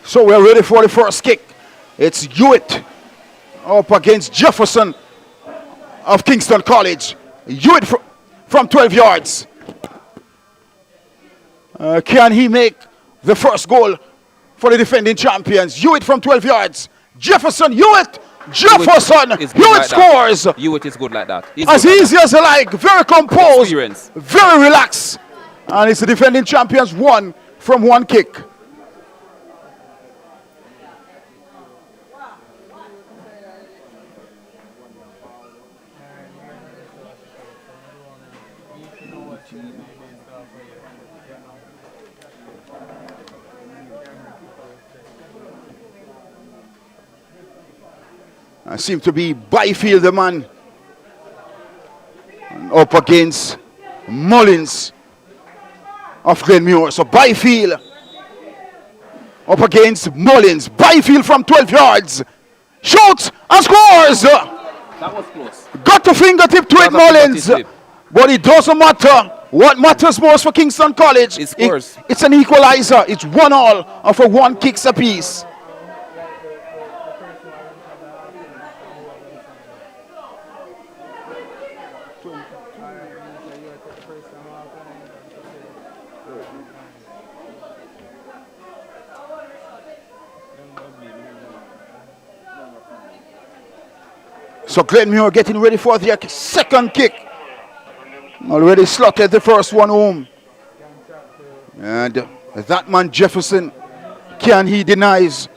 So we're ready for the first kick. It's Hewitt up against Jefferson of Kingston College. Hewitt from 12 yards. Can he make the first goal for the defending champions? Hewitt from 12 yards. Jefferson, Hewitt, Jefferson, Hewitt scores. Hewitt is good like that. As easy as I like, very composed, very relaxed. And it's the defending champions won from one kick. Seems to be Byfield, the man. And up against Mullins of Glenmuir. So Byfield up against Mullins. Byfield from 12 yards. Shoots and scores. That was close. Got the fingertip to it, Mullins. But it doesn't matter. What matters most for Kingston College, it's an equalizer. It's 1-1 and for 1 kicks apiece. So Glenmuir getting ready for their second kick. Already slotted the first one home. And that man Jefferson, can he denies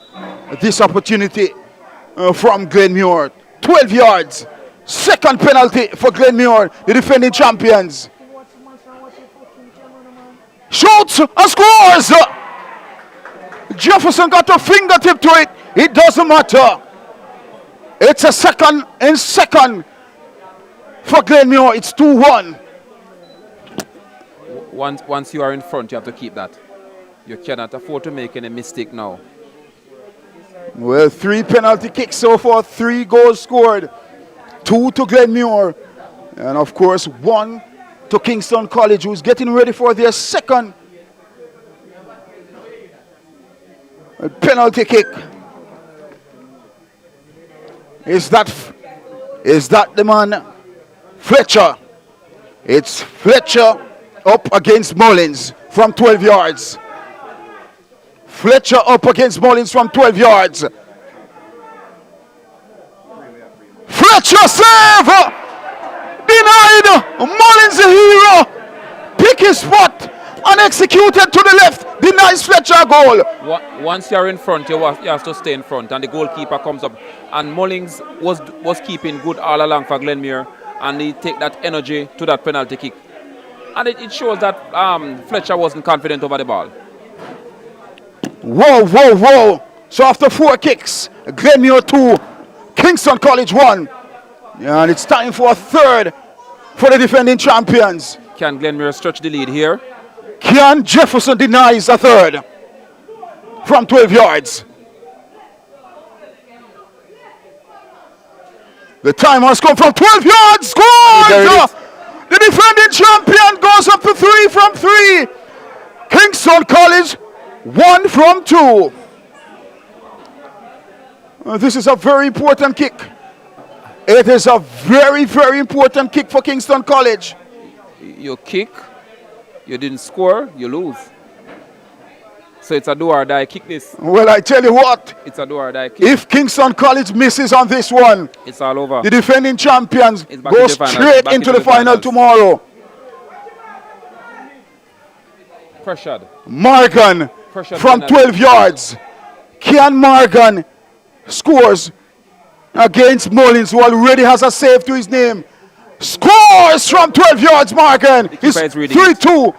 this opportunity from Glenmuir? 12 yards. Second penalty for Glenmuir, the defending champions. Shoots and scores! Jefferson got a fingertip to it. It doesn't matter. It's a second and second for Glenmuir. It's 2-1. Once you are in front, you have to keep that. You cannot afford to make any mistake now. Well, 3 penalty kicks so far, 3 goals scored. 2 to Glenmuir. And of course, 1 to Kingston College, who's getting ready for their second penalty kick. Is that the man, Fletcher? It's Fletcher up against Mullins from 12 yards. Fletcher up against Mullins from 12 yards. Fletcher save! Denied! Mullins the hero! Pick his spot and executed to the left. Denies Fletcher a goal. Once you're in front, you have to stay in front, and the goalkeeper comes up. And Mullins was keeping good all along for Glenmuir, and he take that energy to that penalty kick. And it shows that Fletcher wasn't confident over the ball. Whoa. So after 4 kicks, Glenmuir 2, Kingston College 1. And it's time for a third for the defending champions. Can Glenmuir stretch the lead here? Kian Jefferson denies a third from 12 yards. The time has come from 12 yards. Scores! The defending champion goes up to 3 from 3. Kingston College 1 from 2. This is a very important kick. It is a very, very important kick for Kingston College. You kick, you didn't score, you lose. So it's a do or die kick this. Well, I tell you what. It's a do or die kick. If Kingston College misses on this one, it's all over. The defending champions go straight into the final tomorrow. Pressured. Morgan from 12 yards. Kian Morgan scores against Mullins, who already has a save to his name. Scores from 12 yards, Morgan. It's 3-2.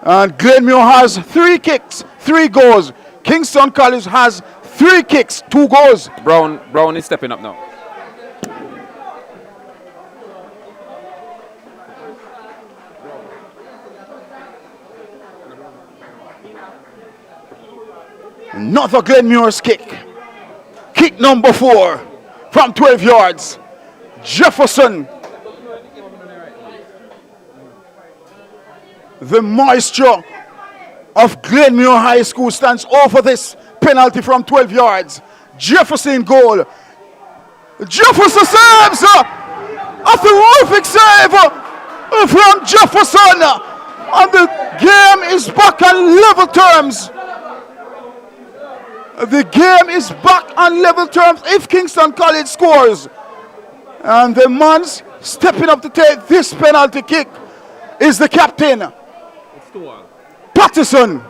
And Glenmuir has 3 kicks, 3 goals. Kingston College has 3 kicks, 2 goals. Brown is stepping up now. Another Glenmuir's kick. Kick number 4 from 12 yards. Jefferson. The moisture of Glenmuir High School stands over this penalty from 12 yards. Jefferson goal. Jefferson saves! A terrific save from Jefferson. And the game is back on level terms. The game is back on level terms if Kingston College scores. And the man's stepping up to take this penalty kick is the captain, Patterson.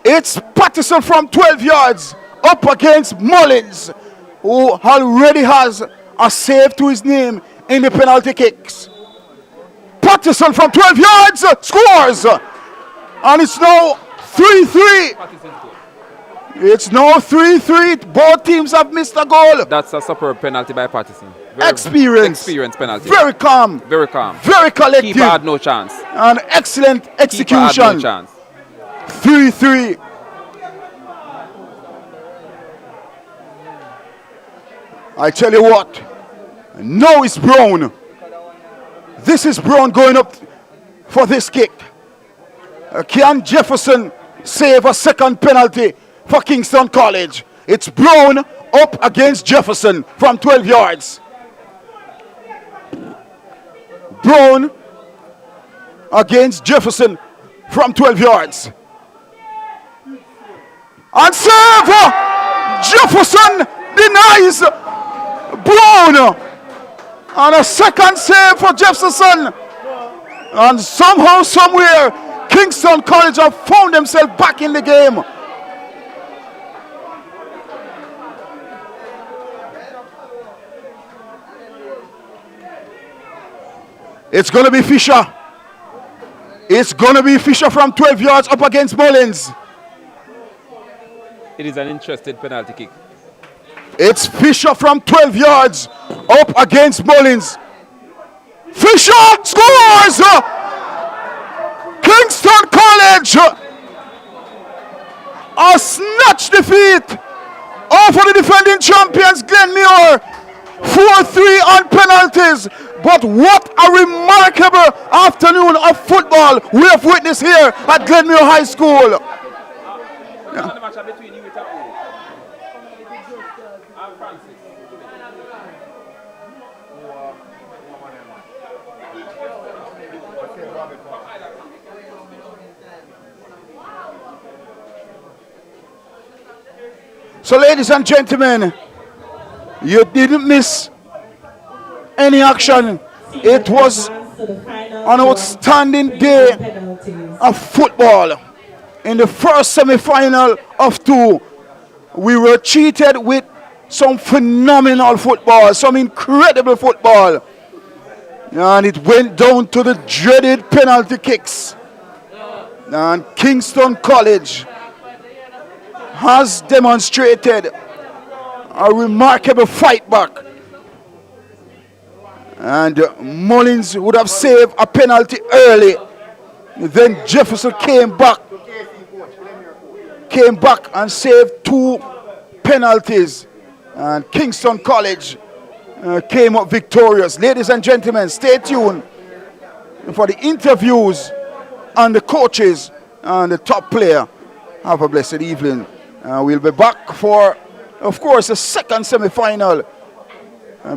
It's Patterson from 12 yards up against Mullins, who already has a save to his name in the penalty kicks. Patterson from 12 yards scores. And it's now 3-3. It's now 3-3. Both teams have missed a goal. That's a superb penalty by Patterson. Experience penalty. Very calm. Very calm. Very collective. Keeper had no chance. An excellent execution. Keeper had no chance. 3-3. I tell you what. Now it's Brown. This is Brown going up for this kick. Kian Jefferson save a second penalty for Kingston College. It's Brown up against Jefferson from 12 yards. Brown against Jefferson from 12 yards. And save! Jefferson denies Brown. And a second save for Jefferson. And somehow, somewhere, Kingston College have found themselves back in the game. It's going to be Fisher. It's going to be Fisher from 12 yards up against Mullins. It is an interesting penalty kick. It's Fisher from 12 yards up against Mullins. Fisher scores! Kingston College snatch defeat over the defending champions Glenmuir 4-3 on penalties. But what a remarkable afternoon of football we have witnessed here at Glenmuir High School. So ladies and gentlemen, you didn't miss any action. It was an outstanding day of football. In the first semi-final of two, we were treated with some phenomenal football, some incredible football. And it went down to the dreaded penalty kicks. And Kingston College has demonstrated a remarkable fight back. And Mullins would have saved a penalty early. Then Jefferson came back and saved 2 penalties. And Kingston College came up victorious. Ladies and gentlemen, stay tuned for the interviews and the coaches and the top player. Have a blessed evening. We'll be back for, of course, the second semi-final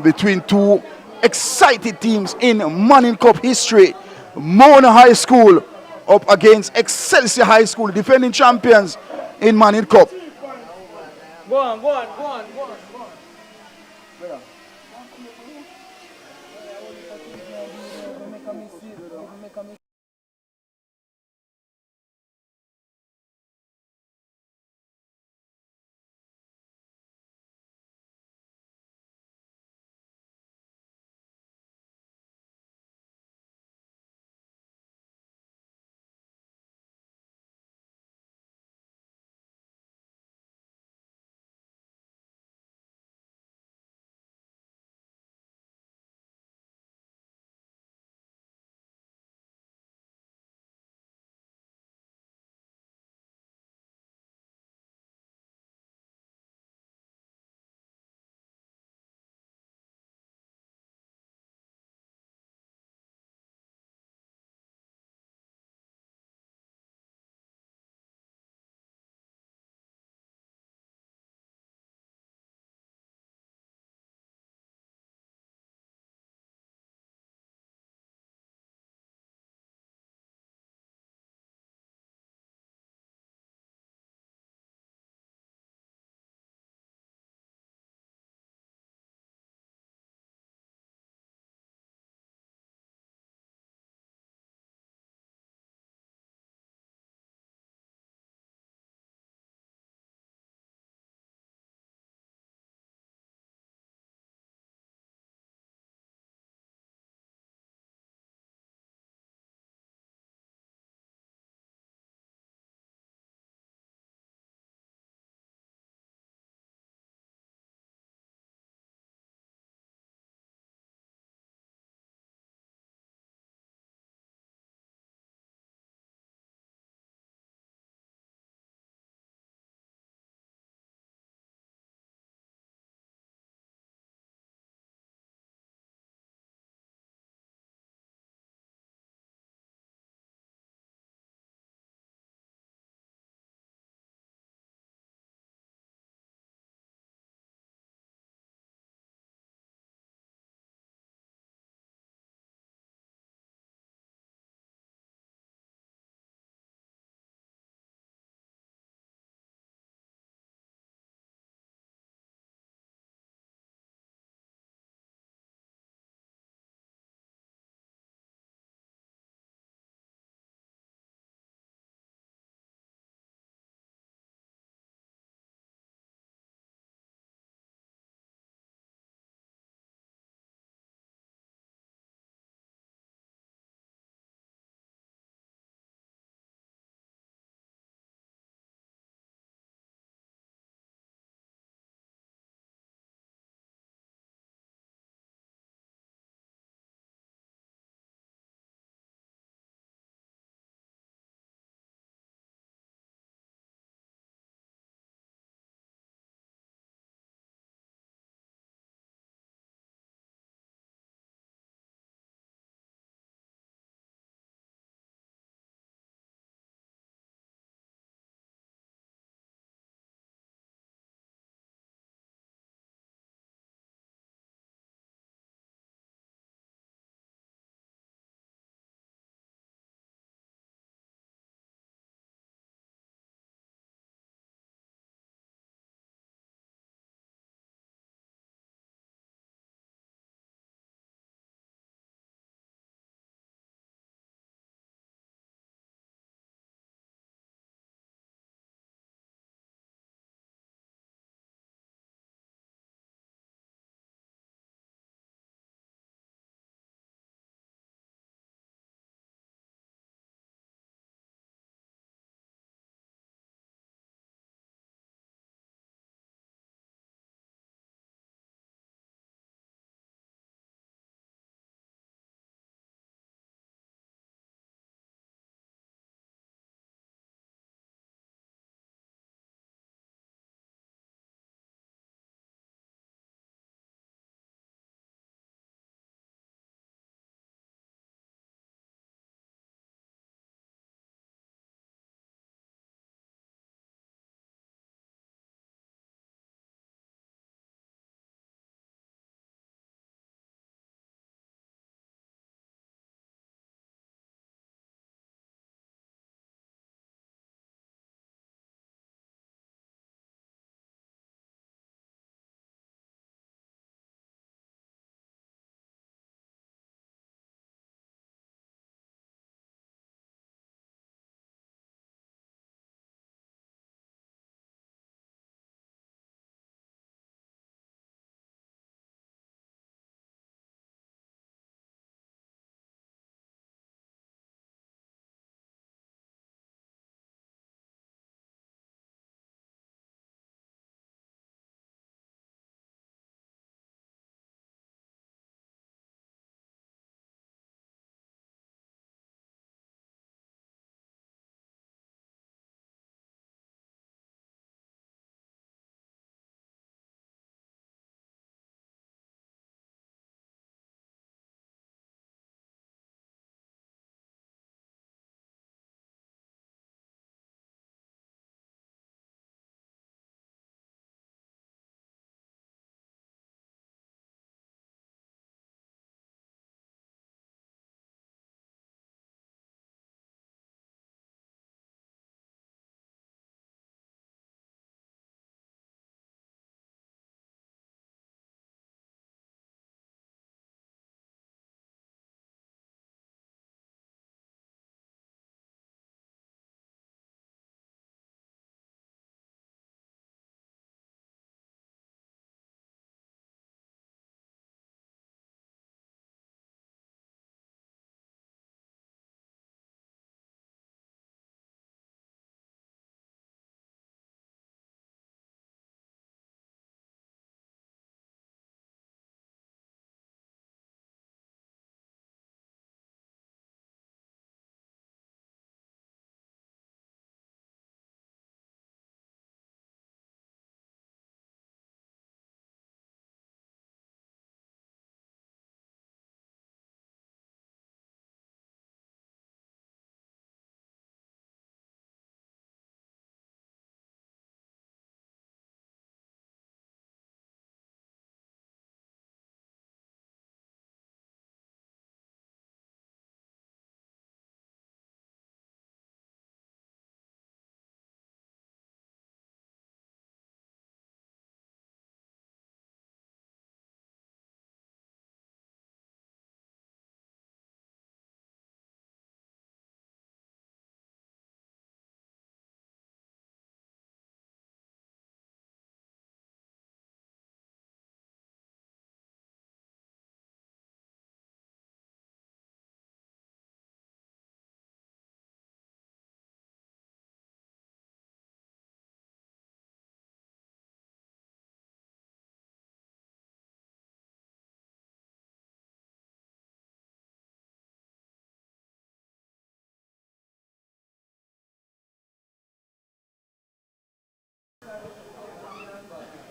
between 2 excited teams in Manning Cup history. Mona High School up against Excelsior High School, defending champions in Manning Cup. Go on.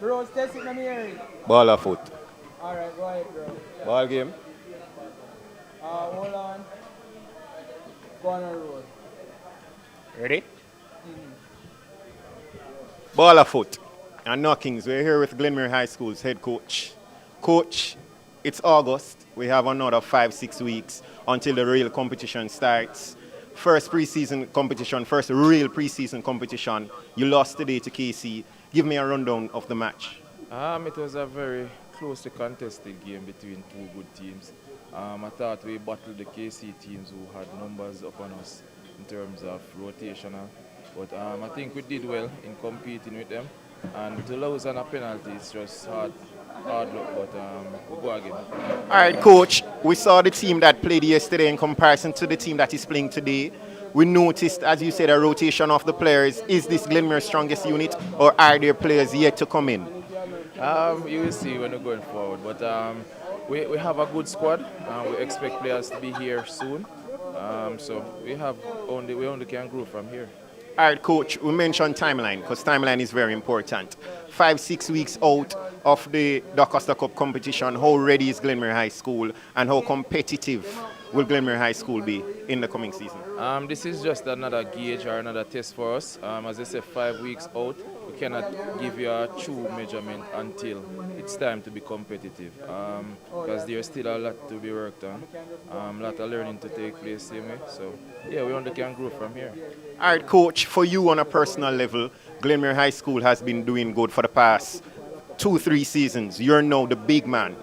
Bro, test it, let me hear it. Ball or foot? Alright, go ahead, bro. Ball game. Hold on. Go on a roll. Ready? Ball or foot? And Knockings, we're here with Glenmuir High School's head coach. Coach, it's August. We have another 5-6 weeks until the real competition starts. First preseason competition, first real preseason competition. You lost today to KC. Give me a rundown of the match. It was a very closely contested game between two good teams. I thought we battled the KC teams who had numbers upon us in terms of rotational. But I think we did well in competing with them. And to lose on a penalty, it's just hard luck, but we'll go again. All right, Coach, we saw the team that played yesterday in comparison to the team that is playing today. We noticed, as you said, a rotation of the players. Is this Glenmuir's strongest unit, or are there players yet to come in? You will see when we're going forward. But we have a good squad. We expect players to be here soon. So we only can grow from here. All right, Coach, we mentioned timeline because timeline is very important. 5-6 weeks out of the DaCosta Cup competition, how ready is Glenmuir High School and how competitive will Glenmuir High School be in the coming season? This is just another gauge or another test for us. As I said, 5 weeks out, we cannot give you a true measurement until it's time to be competitive. Because there's still a lot to be worked on, a lot of learning to take place same way. So yeah, we only can grow from here. All right, Coach, for you on a personal level, Glenmuir High School has been doing good for the past 2-3 seasons. You're now the big man,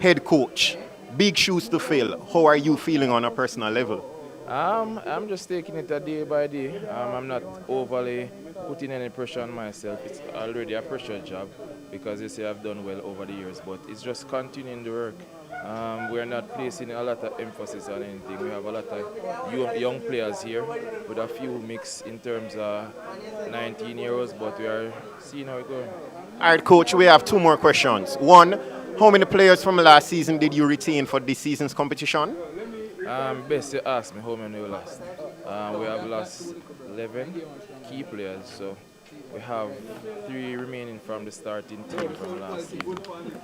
head coach. Big shoes to fill. How are you feeling on a personal level? I'm just taking it a day by day. I'm not overly putting any pressure on myself. It's already a pressure job because you see I've done well over the years, but it's just continuing the work. We're not placing a lot of emphasis on anything. We have a lot of young players here with a few mix in terms of 19-year-olds, but we are seeing how it goes. All right, Coach, we have 2 more questions. One, how many players from last season did you retain for this season's competition? Best you ask me how many we lost. We have lost 11 key players, so we have 3 remaining from the starting team from last season.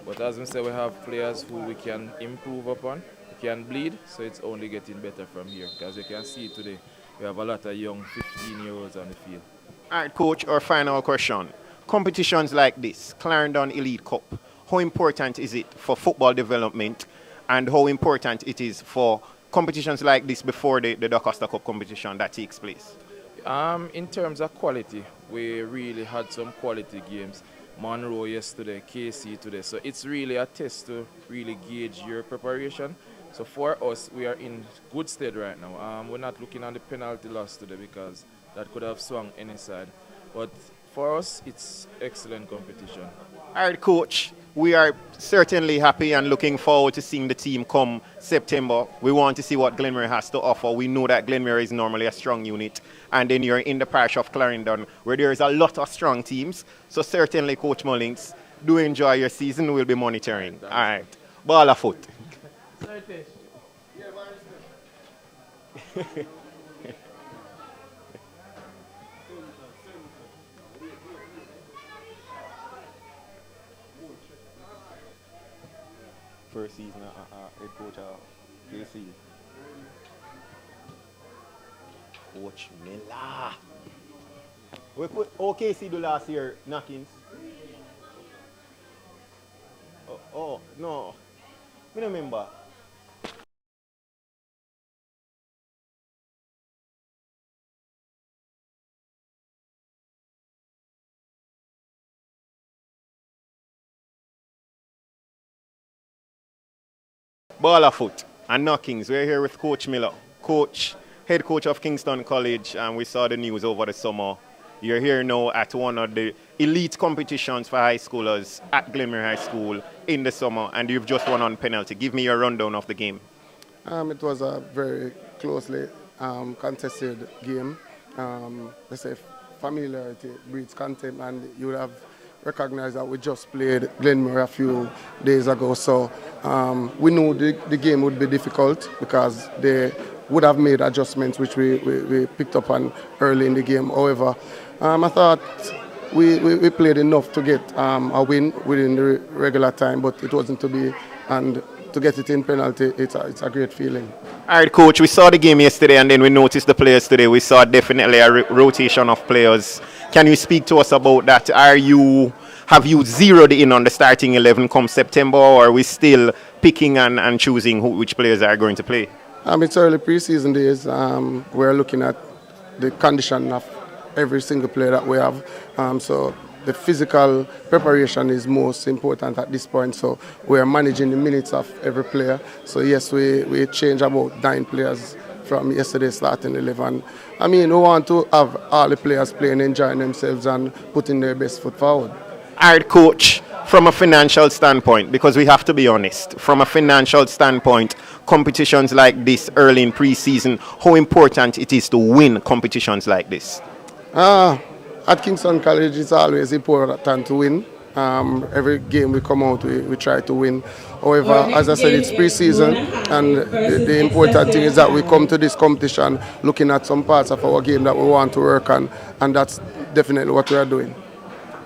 But as we said, we have players who we can improve upon, we can bleed, so it's only getting better from here. Because you can see today, we have a lot of young 15-year-olds on the field. All right, Coach, our final question. Competitions like this, Clarendon Elite Cup, how important is it for football development and how important it is for competitions like this before the DaCosta Cup competition that takes place? In terms of quality, we really had some quality games. Monroe yesterday, KC today. So it's really a test to really gauge your preparation. So for us, we are in good stead right now. We're not looking at the penalty loss today because that could have swung any side. But for us, it's excellent competition. All right, Coach, we are certainly happy and looking forward to seeing the team come September. We want to see what Glenmuir has to offer. We know that Glenmuir is normally a strong unit. And then you're in the parish of Clarendon, where there is a lot of strong teams. So certainly, Coach Mullins, do enjoy your season. We'll be monitoring. All right. Ball or foot? First season head coach of KC. Coach Miller. What KC do last year, Knockings? Oh no. I don't remember. Ball or foot and Knockings. We're here with Coach Miller, head coach of Kingston College, and we saw the news over the summer. You're here now at one of the elite competitions for high schoolers at Glenmuir High School in the summer, and you've just won on penalty. Give me your rundown of the game. It was a very closely contested game. Let's say familiarity breeds contempt, and you would have recognized that we just played Glenmuir a few days ago, so we knew the game would be difficult because they would have made adjustments which we picked up on early in the game. However, I thought we played enough to get a win within the regular time, but it wasn't to be, and to get it in penalty, it's a great feeling. All right, Coach, we saw the game yesterday and then we noticed the players today. We saw definitely a rotation of players. Can you speak to us about that? Have you zeroed in on the starting 11 come September, or are we still picking and choosing which players are going to play? It's early pre-season days. We're looking at the condition of every single player that we have. So the physical preparation is most important at this point. So we are managing the minutes of every player. So yes, we changed about 9 players from yesterday's starting 11. We want to have all the players playing, enjoying themselves and putting their best foot forward. All right, Coach, from a financial standpoint, because we have to be honest, from a financial standpoint, competitions like this early in pre-season, how important it is to win competitions like this? At Kingston College, it's always important to win. Every game we come out, we try to win. However, as I said, it's pre-season, and the important thing is that we come to this competition looking at some parts of our game that we want to work on, and that's definitely what we are doing.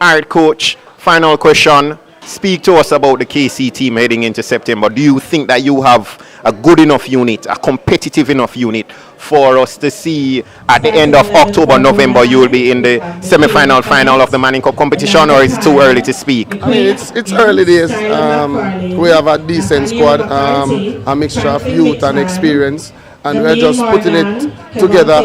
All right, Coach, final question. Speak to us about the KC team heading into September. Do you think that you have a good enough unit, a competitive enough unit for us to see at the end of October, November, you will be in the semi-final, final of the Manning Cup competition, or is it too early to speak? It's early days. We have a decent squad, a mixture of youth and experience, and we're just putting it together,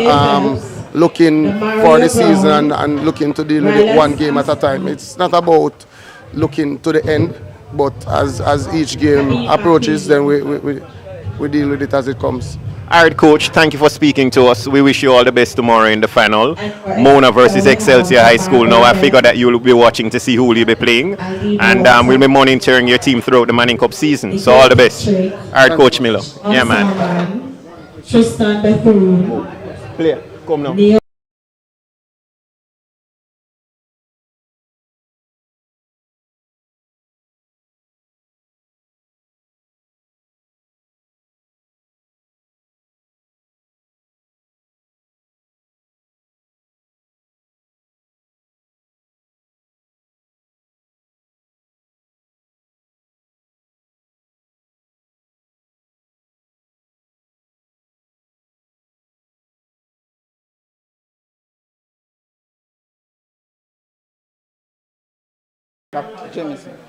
looking for the season and looking to deal with it one game at a time. It's not about looking to the end, but as each game approaches, then we deal with it as it comes. All right, Coach, thank you for speaking to us. We wish you all the best tomorrow in the final. Mona versus Excelsior High School. Now I figure that you will be watching to see who will you be playing, and we'll be monitoring your team throughout the Manning Cup season. So all the best. All right, Coach Miller. Yeah, man. Tristan Bethune. Player, come now.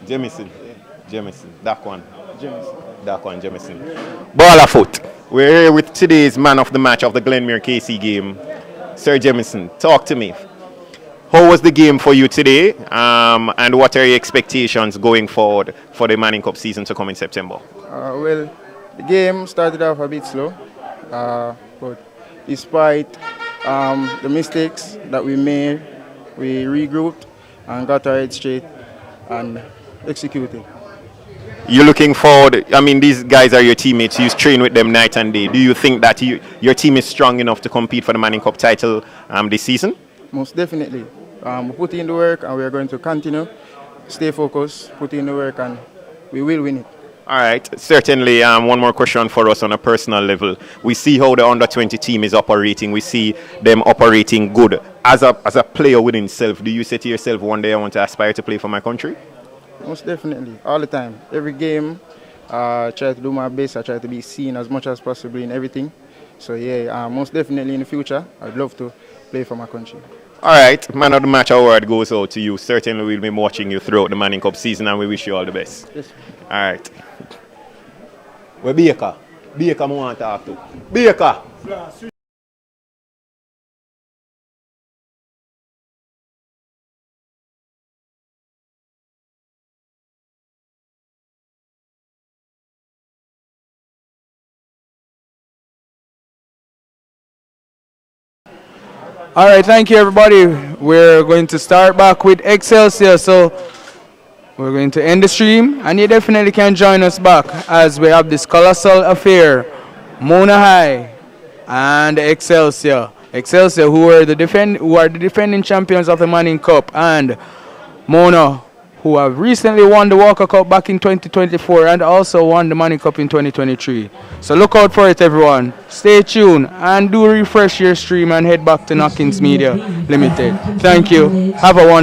Jamison. That one. Jamison. Ball of foot. We're here with today's man of the match of the Glenmuir KC game, Sir Jamison. Talk to me. How was the game for you today, and what are your expectations going forward for the Manning Cup season to come in September? Well, the game started off a bit slow, but despite the mistakes that we made, we regrouped and got our head straight and executed. You're looking forward, these guys are your teammates, you train with them night and day. Do you think that your team is strong enough to compete for the Manning Cup title this season? Most definitely. We put in the work and we are going to continue, stay focused, put in the work, and we will win it. All right, certainly one more question for us on a personal level. We see how the under-20 team is operating. We see them operating good. As a player within self, do you say to yourself, one day I want to aspire to play for my country? Most definitely, all the time. Every game, I try to do my best. I try to be seen as much as possible in everything. So yeah, most definitely in the future, I'd love to play for my country. All right, Man of the Match award goes out to you. Certainly we'll be watching you throughout the Manning Cup season, and we wish you all the best. Yes. All right. Where Baker? Baker, I want to talk to. Baker! All right, thank you, everybody. We're going to start back with Excelsior. So we're going to end the stream, and you definitely can join us back as we have this colossal affair. Mona High and Excelsior. Excelsior, who are the defending champions of the Manning Cup, and Mona, who have recently won the Walker Cup back in 2024 and also won the Manning Cup in 2023. So look out for it, everyone. Stay tuned and do refresh your stream and head back to Knockins Media Limited. Thank you. Have a wonderful